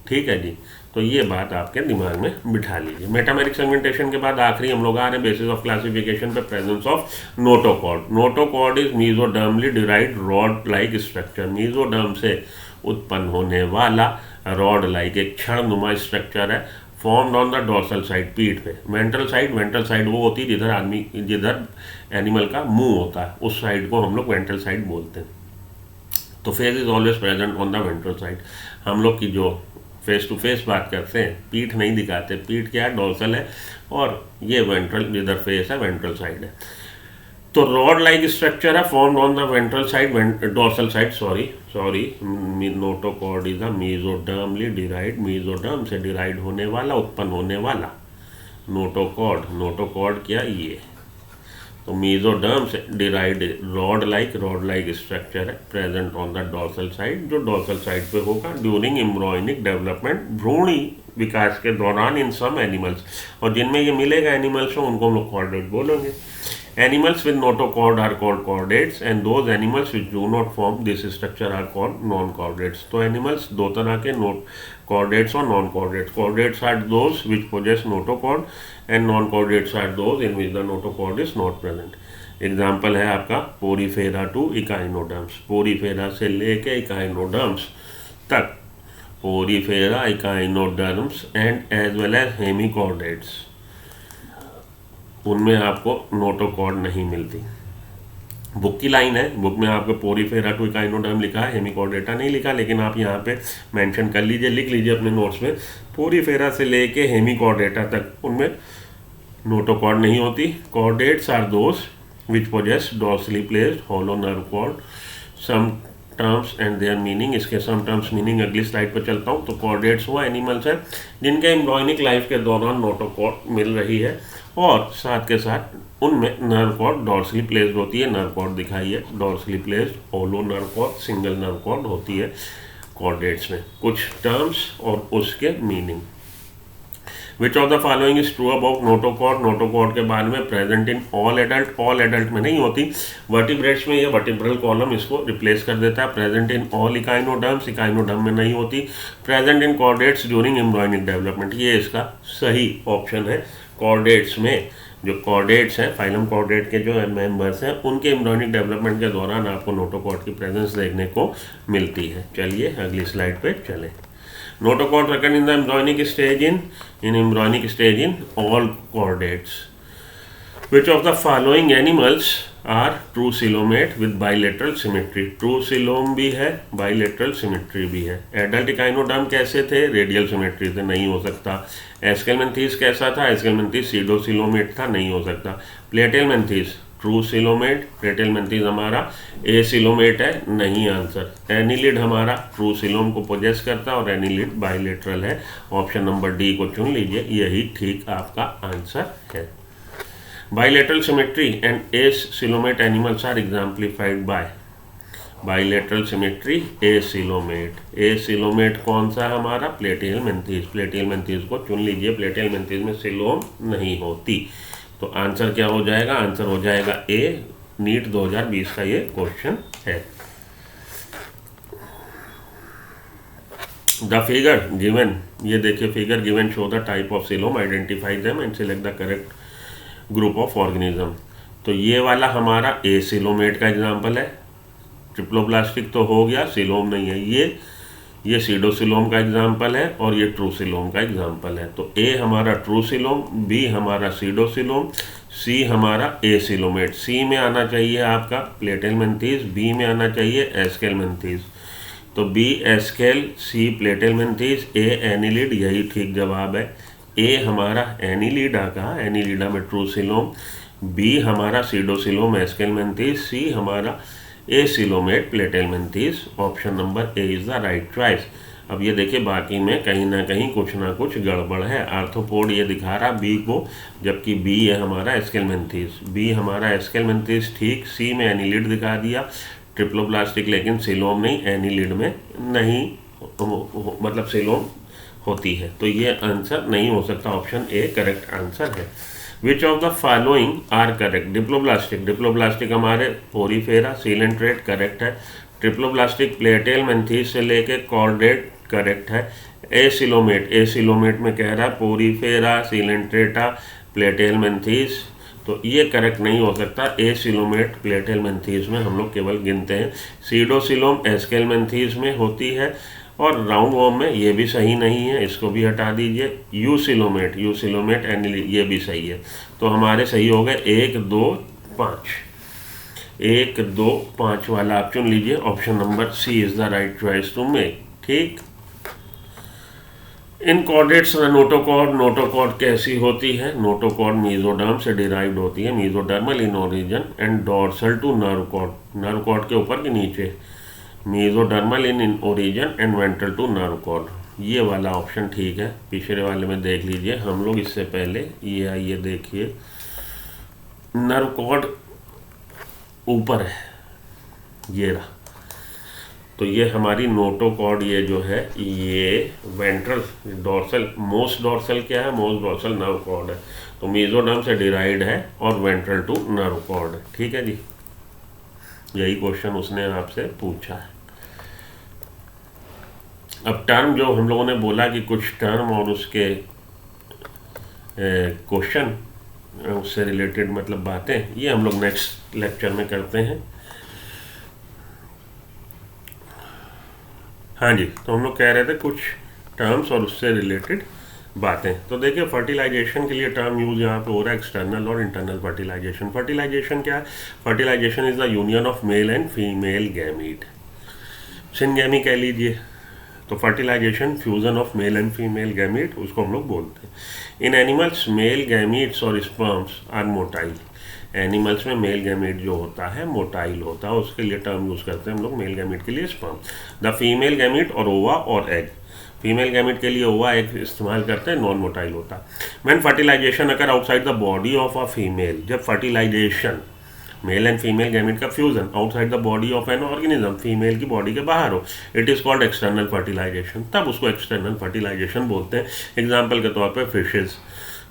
ठीक है जी, तो ये बात आपके दिमाग में बिठा लीजिए। मेटामेरिक सेगमेंटेशन के बाद आखिरी हम लोग आ रहे हैं बेसिस ऑफ क्लासिफिकेशन पे, presence of notochord. Notochord is mesodermally derived rod like structure. Mesoderm से उत्पन्न होने वाला रॉड लाइक एक क्षणनुमा स्ट्रक्चर है, formed on the dorsal side, पीठ पे। वेंट्रल साइड वो होती है जिधर एनिमल का मुंह होता है, उस साइड को हम लोग वेंट्रल साइड बोलते हैं। तो face is always present on the ventral side. हम लोग की जो फेस टू फेस बात करते हैं, पीठ नहीं दिखाते, पीठ क्या है, डोर्सल है, और ये वेंट्रल जिधर फेस है वेंट्रल साइड है। तो रॉड लाइक स्ट्रक्चर है, formed on the ventral side, dorsal side, sorry notochord is a mesodermally derived, mesoderm से डिराइव्ड होने वाला, उत्पन्न होने वाला नोटोकॉर्ड क्या ये, तो मीजोडर्म से डिराइव्ड रॉड लाइक स्ट्रक्चर है, present on the dorsal side, जो डोर्सल साइड पे होगा ड्यूरिंग एम्ब्रॉयनिक डेवलपमेंट, भ्रूणी विकास के दौरान इन सम एनिमल्स। और जिनमें ये मिलेगा एनिमल्स में उनको हम लोग कॉर्डेट बोलेंगे। Animals with notochord are called chordates and those animals which do not form this structure are called non chordates. तो एनिमल्स दो तरह के, कॉर्डेट्स और non chordates. Chordates are those which possess notochord and non chordates are those in which the notochord is not present. Example है आपका Porifera to echinoderms, Porifera से लेके echinoderms तक, Porifera, echinoderms and as well as hemichordates, उनमें आपको notochord नहीं मिलती। Book की लाइन है, बुक में आपको पोरीफेरा टू इकाइनोडर्म लिखा है, हेमिकॉर्डेटा नहीं लिखा, लेकिन आप यहाँ पे मेंशन कर लीजिए, लिख लीजिए अपने नोट्स में, पोरीफेरा से लेके हेमिकॉर्डेटा तक उनमें नोटोकॉर्ड नहीं होती। Chordates are those which possess dorsally placed hollow nerve cord. Some terms and their meaning, इसके सम टर्म्स मीनिंग अगली स्लाइड पर चलता हूँ। तो कॉर्डेट्स वो एनिमल्स हैं जिनके एम्ब्रॉयनिक लाइफ के दौरान नोटोकॉर्ड मिल रही है, और साथ के साथ उनमें नर्व कॉर्ड डॉर्सली प्लेस्ड होती है। नर्व कॉर्ड दिखाई है, dorsally placed hollow nerve cord, single nerve cord होती है कॉर्डेट्स में। कुछ टर्म्स और उसके meaning. Which of the following is true about notochord. Notochord के बारे में प्रेजेंट इन ऑल एडल्ट में नहीं होती, वर्टिब्रेट्स में ये वर्टिब्रल कॉलम इसको रिप्लेस कर देता है। प्रेजेंट इन ऑल इकाइनोडर्म में नहीं होती। Present in chordates during embryonic development, ये इसका सही ऑप्शन है। कॉर्डेट्स में, जो कॉर्डेट्स हैं, फाइलम कॉर्डेट के जो मेंबर्स हैं, उनके एम्ब्रॉयनिक डेवलपमेंट के दौरान आपको नोटोकॉर्ड की प्रेजेंस देखने को मिलती है। चलिए अगली स्लाइड पे चलें। Notochord occur in the embryonic stage in all chordates. Which of the following animals are true coelomate with bilateral symmetry? True coelom भी है, bilateral symmetry भी है। Adult echinoderm कैसे थे? Radial symmetry से नहीं हो सकता। Aschelminthes कैसा था? Aschelminthes pseudocoelomate था, नहीं हो सकता। Platelminthes ट्रू सिलोमेट, प्लेटेलमेंथीज हमारा ए सिलोमेट है, नहीं आंसर। एनिलिड हमारा ट्रू सिलोम को पोजेस करता है और एनिलिड बाइलेटरल है। ऑप्शन नंबर डी को चुन लीजिए, यही ठीक आपका आंसर है। Bilateral symmetry and acoelomate animals are exemplified by bilateral symmetry acoelomate. Acoelomate कौन सा हमारा? प्लेटेलमेंथीज। प्लेटेलमेंथीज को चुन लीजिए, प्लेटेलमेंथीज में सिलोम नहीं होती। तो आंसर क्या हो जाएगा? आंसर हो जाएगा ए। नीट 2020 का ये क्वेश्चन है। द फिगर गिवन, ये देखिए figure given show the type of coelom, identify them and select the correct group of organism. तो ये वाला हमारा ए सिलोमेट का एग्जाम्पल है। ट्रिप्लोब्लास्टिक तो हो गया, सिलोम नहीं है। ये सीडोसिलोम का एग्जाम्पल है और ये ट्रूसिलोम का एग्जाम्पल है। तो ए हमारा ट्रूसिलोम, बी हमारा सीडोसिलोम, सी हमारा ए सिलोमेट। सी में आना चाहिए आपका प्लेटेलमेंथीज, बी में आना चाहिए एस्केलमेंथीज। तो बी एस्केल, सी प्लेटेलमेंथीज, ए एनिलिड, यही ठीक जवाब है। ए हमारा एनिलिडा का, एनिलिडा में ट्रूसिलोम, बी हमारा सीडोसिलोम एस्केलमेंथीज, सी हमारा acoelomate platyhelminthes. Option number A is the right choice. अब ये देखिए बाकी में कहीं ना कुछ गड़बड़ है। आर्थ्रोपोड ये दिखा रहा बी को, जबकि बी है हमारा एस्केलमेंथीज। बी हमारा एस्केलमेंथीज ठीक, सी में एनिलिड दिखा दिया, ट्रिप्लोब्लास्टिक, लेकिन सिलोम नहीं, एनिलिड में नहीं मतलब सिलोम होती है। तो ये आंसर नहीं हो सकता, ऑप्शन ए करेक्ट आंसर है। Which of the following are correct? Diploblastic हमारे पोरीफेरा सीलेंट्रेट करेक्ट है। ट्रिप्लोब्लास्टिक प्लेटेलमेंथीज से लेके कॉर्डेट करेक्ट है। ए सिलोमेट में कह रहा है पोरीफेरा सीलेंट्रेटा प्लेटेलमेंथीज, तो ये करेक्ट नहीं हो सकता। ए सिलोमेट प्लेटेलमेंथीज में हम लोग केवल गिनते हैं। सीडोसिलोम एस्केलमेंथीज में होती है और राउंड वॉर्म में ये भी सही नहीं है, इसको भी हटा दीजिए। यू सिलोमेट एनिली, ये भी सही है। तो हमारे सही हो गए 1 2 5। 1 2 5 वाला आप चुन लीजिए। Option number C is the right choice to make. ठीक। इन कॉर्डेट्स नोटोकॉर्ड कैसी होती है? नोटोकॉर्ड मीजोडर्म से डिराइव्ड होती है, mesodermal in origin and dorsal to nerve cord के ऊपर के नीचे, mesodermal in origin and ventral to nerve cord. ये वाला ऑप्शन ठीक है। पिछले वाले में देख लीजिए हम लोग, इससे पहले ये देखिए नर्व कॉर्ड ऊपर है, ये रहा। तो ये हमारी नोटोकॉर्ड, ये जो है ये वेंट्रल डॉर्सल, मोस्ट डॉर्सल क्या है? मोस्ट डॉर्सल नर्व कॉर्ड है। तो मीजोडर्म से डिराइव्ड है और वेंट्रल टू नर्व कॉर्ड है। ठीक है जी, यही क्वेश्चन उसने आपसे पूछा है। अब टर्म जो हम लोगों ने बोला कि कुछ टर्म और उसके क्वेश्चन उससे रिलेटेड मतलब बातें, ये हम लोग नेक्स्ट लेक्चर में करते हैं। हाँ जी, तो हम लोग कह रहे थे कुछ टर्म्स और उससे रिलेटेड बातें। तो देखिए फर्टिलाइजेशन के लिए टर्म यूज यहाँ पे हो रहा है एक्सटर्नल और इंटरनल फर्टिलाइजेशन। फर्टिलाइजेशन क्या है? Fertilization is the union of male and female gamete, syngamy कह लीजिए। तो fertilization fusion of male and female gamete, उसको हम लोग बोलते हैं। इन एनिमल्स मेल गैमीट्स और स्पर्म्स आर मोटाइल। एनिमल्स में मेल गैमीट जो होता है मोटाइल होता है, उसके लिए टर्म यूज करते हैं हम लोग मेल गैमीट के लिए स्पर्म। द फीमेल गैमीट और ओवा और एग, फीमेल गैमीट के लिए ओवा एग इस्तेमाल करते हैं, नॉन मोटाइल होता है। When fertilisation occur outside the body of a female, जब fertilisation male and female gamete का fusion outside the body of an organism, female की बॉडी के बाहर हो, it is called external fertilisation, तब उसको एक्सटर्नल फर्टिलाइजेशन बोलते हैं। एग्जाम्पल के तौर पर फिशेज,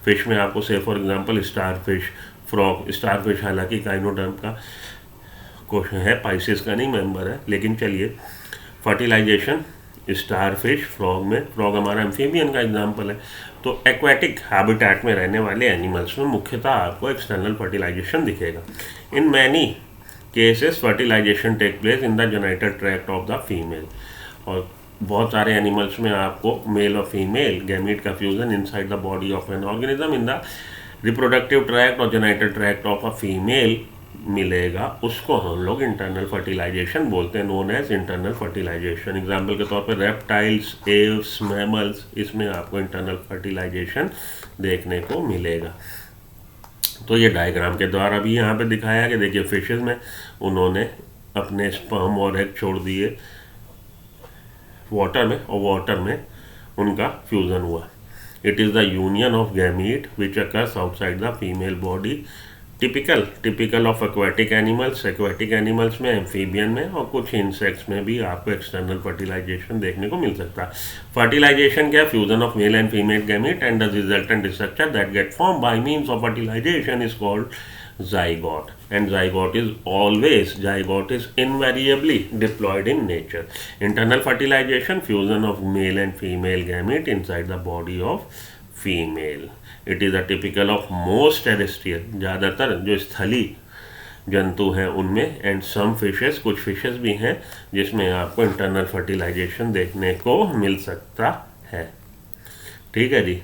फिश में आपको से for example star fish, frog. Star fish हालांकि काइनोडर्म का क्वेश्चन है, पाइसेस का नहीं मेंबर है, लेकिन चलिए फर्टिलाइजेशन स्टार फिश, फ्रॉग में, फ्रॉग हमारा एम्फीबियन का एग्जाम्पल है। तो एक्वेटिक हैबिटेट में रहने वाले एनिमल्स में मुख्यतः आपको एक्सटर्नल फर्टिलाइजेशन दिखेगा। In many cases fertilization take place in the genital tract of the female, और बहुत सारे एनिमल्स में आपको मेल और फीमेल गैमीट का fusion inside the body of an organism in the reproductive tract और genital tract of a female मिलेगा, उसको हम लोग इंटरनल फर्टिलाइजेशन बोलते हैं, known as internal fertilization. Example के तौर पर रेप्टाइल्स, एव्स, मैमल्स, इसमें आपको इंटरनल फर्टिलाइजेशन देखने को मिलेगा। तो ये डायग्राम के द्वारा भी यहाँ पे दिखाया कि देखिए फिशेज में उन्होंने अपने स्पर्म और एग छोड़ दिए वाटर में, और वाटर में उनका फ्यूजन हुआ। It is the union of gamete which occurs outside the female body typical of aquatic animals में, एम्फीबियन में और कुछ इंसेक्ट्स में भी आपको एक्सटर्नल फर्टिलाइजेशन देखने को मिल सकता है। फर्टिलाइजेशन क्या? Fusion of male and female gamete and the resultant structure that get form by means of fertilization is called zygote, and zygote is invariably diploid in nature. Internal fertilization, fusion of male and female gamete inside the body of female. It is a typical of most terrestrial, ज़्यादातर जो स्थली जंतु हैं उनमें, and some fishes, कुछ fishes भी हैं जिसमें आपको इंटरनल फर्टिलाइजेशन देखने को मिल सकता है। ठीक है जी,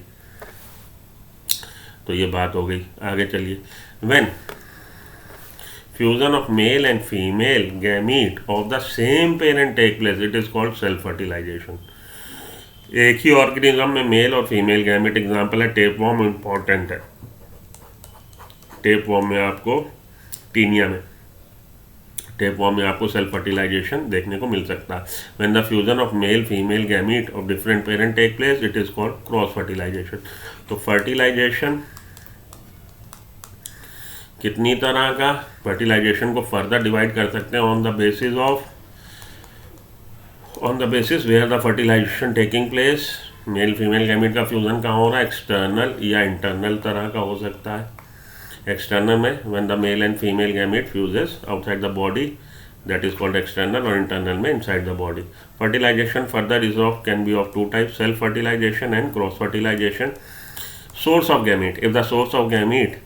तो ये बात हो गई। आगे चलिए। When fusion of male and female gamete of the same parent take place, it is called self fertilization. एक ही ऑर्गेनिज्म में मेल और फीमेल गैमेट, एग्जांपल है टेपवॉर्म, इंपॉर्टेंट है। टेपवॉर्म में आपको टीनिया में टेपवॉर्म में आपको सेल्फ फर्टिलाइजेशन देखने को मिल सकता है। When the fusion of male female gamete of different parent take place, it is called cross fertilization. तो फर्टिलाइजेशन कितनी तरह का, फर्टिलाइजेशन को फर्दर डिवाइड कर सकते हैं on the basis where the fertilization taking place. Male female gamete का fusion कहाँ हो रहा है? एक्सटर्नल या इंटरनल तरह का हो सकता है। एक्सटर्नल में when the male and female gamete fuses outside the body, that is called external, और इंटरनल में inside the body. Fertilization further is of can be of two type, self fertilization and cross fertilization. Source of gamete, if the source of gamete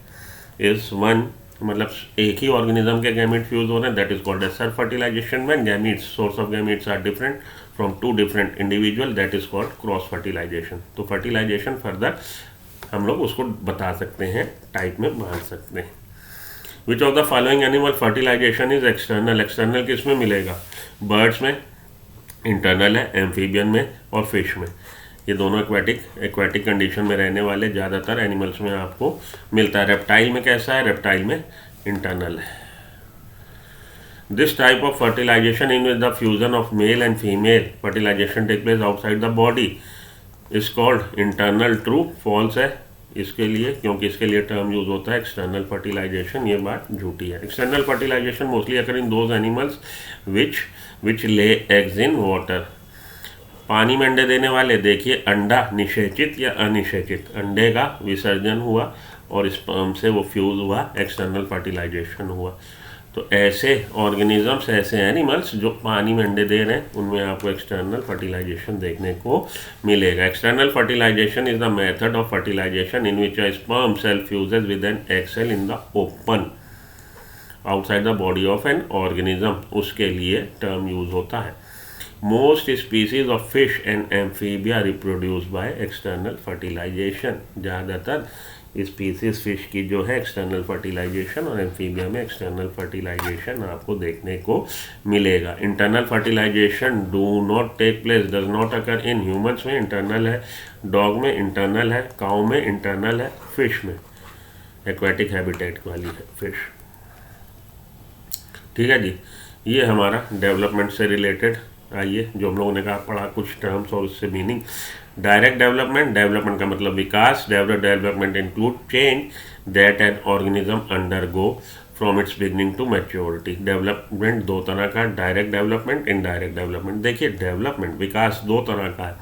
is one, मतलब एक ही organism के gamete fuse हो रहे हैं, that is called as self fertilization. When gametes, source of gametes are different from two different individual, that is called cross fertilization. तो fertilization further हम लोग उसको बता सकते हैं, टाइप में बांट सकते हैं। Which of the following animal fertilization is external? External किस में मिलेगा? बर्ड्स में इंटरनल है, एम्फीबियन में और फिश में। ये दोनों एक्वाटिक कंडीशन में रहने वाले ज़्यादातर एनिमल्स में आपको मिलता है। रेप्टाइल में कैसा है? रेप्टाइल में इंटरनल है। This type of fertilization in which the fusion of male and female fertilization take place outside the body is called internal. True, false है इसके लिए, क्योंकि इसके लिए टर्म यूज होता है एक्सटर्नल फर्टिलाइजेशन। ये बात झूठी है। External fertilization mostly occur in those animals which lay eggs in water. पानी में अंडे देने वाले, देखिए अंडा निषेचित या अनिषेचित, अंडे का विसर्जन हुआ और स्पर्म से वो फ्यूज हुआ, एक्सटर्नल फर्टिलाइजेशन हुआ। तो ऐसे ऑर्गेनिजम्स, ऐसे एनिमल्स जो पानी में अंडे दे रहे हैं, उनमें आपको एक्सटर्नल फर्टिलाइजेशन देखने को मिलेगा। External fertilization is the method of fertilization in which a sperm cell fuses with an egg cell in the open outside the body of an organism, उसके लिए टर्म यूज होता है। Most species of fish and amphibia reproduce by external fertilization. ज़्यादातर species fish की जो है external fertilization, और amphibia में एक्सटर्नल फर्टिलाइजेशन आपको देखने को मिलेगा। Internal fertilization do not take place, does not occur in humans में इंटरनल है, डॉग में इंटरनल है, काऊ में इंटरनल है, फिश में एक्वाटिक हैबिटेट वाली है फिश। ठीक है जी, ये हमारा डेवलपमेंट से रिलेटेड, आइए जो हम लोगों ने कहा पढ़ा कुछ टर्म्स और उससे मीनिंग। डायरेक्ट डेवलपमेंट का मतलब विकास। Development include change that an organism undergo from its beginning to maturity. Development दो तरह का, डायरेक्ट डेवलपमेंट, इनडायरेक्ट डेवलपमेंट। देखिए डेवलपमेंट, विकास दो तरह का है,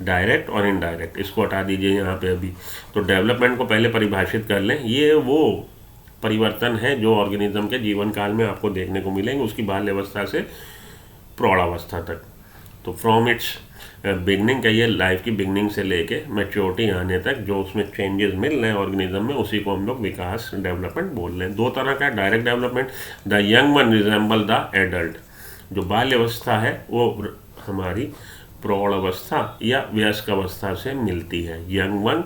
डायरेक्ट और इनडायरेक्ट। इसको हटा दीजिए यहाँ पे अभी। तो डेवलपमेंट को पहले परिभाषित कर लें। ये वो परिवर्तन है जो ऑर्गेनिज्म के जीवन काल में आपको देखने को मिलेंगे, उसकी बाल्यावस्था से प्रौढ़ावस्था तक। तो फ्रॉम इट्स बिगनिंग, कहिए लाइफ की बिगनिंग से लेके मैच्योरिटी आने तक जो उसमें चेंजेस मिल रहे हैं ऑर्गेनिज्म में, उसी को हम लोग विकास, डेवलपमेंट बोल रहे हैं। दो तरह का direct development, the young one resemble the adult. जो बाल्यावस्था है वो हमारी प्रौढ़ अवस्था या वयस्क अवस्था से मिलती है। Young one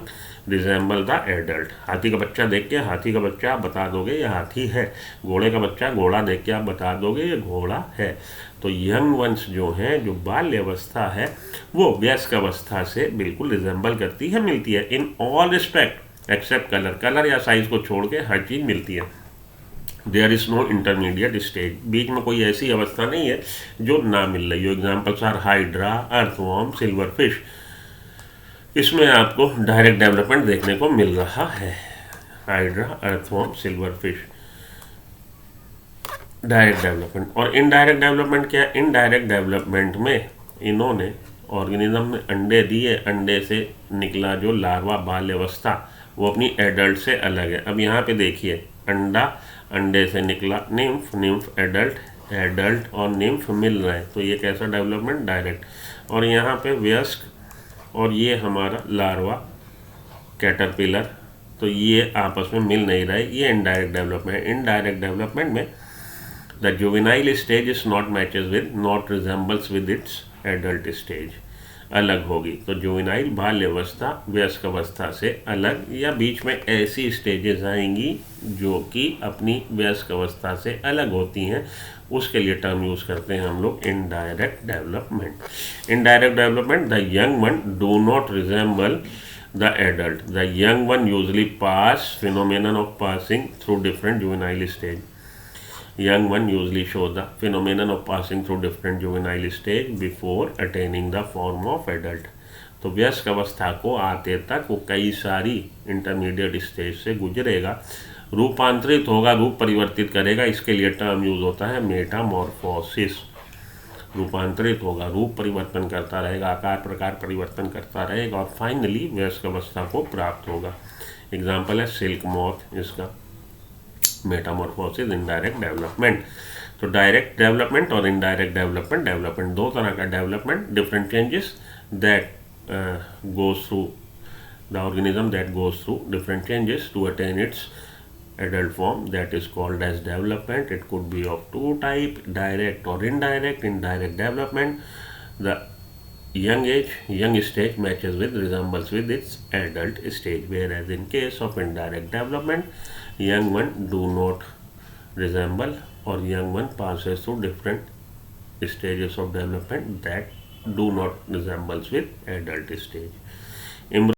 resemble the adult. हाथी का बच्चा देख के हाथी का बच्चा आप बता दोगे ये हाथी है, घोड़े का बच्चा घोड़ा देख के आप बता दोगे ये घोड़ा है। तो यंग वंश जो हैं, जो बाल्य अवस्था है, वो वयस्क अवस्था से बिल्कुल रिजेंबल करती है, मिलती है in all respect except colour या साइज को छोड़ के हर चीज़ मिलती है। There is no intermediate stage, बीच में कोई ऐसी अवस्था नहीं है जो ना मिल रही हो। Examples are hydra, earthworm, silver fish. इसमें आपको डायरेक्ट डेवलपमेंट देखने को मिल रहा है। Hydra, earthworm, silver fish. Direct development और इनडायरेक्ट डेवलपमेंट क्या है? इनडायरेक्ट डेवलपमेंट में इन्होंने ऑर्गेनिज्म में अंडे दिए, अंडे से निकला जो लार्वा बाल्यावस्था वो अपनी एडल्ट से अलग है। अब यहाँ पे देखिए, अंडा, अंडे से निकला निम्फ, निम्फ एडल्ट, एडल्ट और निम्फ मिल रहे हैं, तो ये कैसा डेवलपमेंट? डायरेक्ट। और यहाँ पे वयस्क और ये हमारा लार्वा कैटरपिलर, तो ये आपस में मिल नहीं रहे, ये इनडायरेक्ट डेवलपमेंट है। इनडायरेक्ट डेवलपमेंट में the juvenile stage is not matches with, not resembles with its adult stage, अलग होगी। तो जुवेनाइल बाल्यावस्था वयस्क अवस्था से अलग, या बीच में ऐसी स्टेजेस आएंगी जो कि अपनी वयस्क अवस्था से अलग होती हैं, उसके लिए टर्म यूज़ करते हैं हम लोग indirect development. Indirect development, the young one do not resemble the adult, the young one usually pass, phenomenon of passing through different juvenile stage. Young one usually show the phenomenon of passing through different juvenile stage before attaining the form of adult। तो वयस्क अवस्था को आते तक वो कई सारी intermediate stage से गुजरेगा, रूपांतरित होगा, रूप परिवर्तित करेगा, इसके लिए टर्म यूज होता है मेटामॉर्फोसिस। रूपांतरित होगा, रूप परिवर्तन करता रहेगा, आकार प्रकार परिवर्तन करता रहेगा और फाइनली वयस्क अवस्था को प्राप्त होगा। एग्जाम्पल है सिल्क मॉथ इसका, मेटामॉर्फोसिस, इनडायरेक्ट डेवलपमेंट। तो डायरेक्ट डेवलपमेंट और इनडायरेक्ट डेवलपमेंट, डेवलपमेंट दो तरह का development, different changes that goes through the organism, that goes through different changes to attain its adult form, that is called as development. It could be of two type, direct or indirect. Indirect development, the young stage matches with, resembles with its adult stage, whereas in case of indirect development, young one do not resemble or young one passes through different stages of development that do not resembles with adult stage.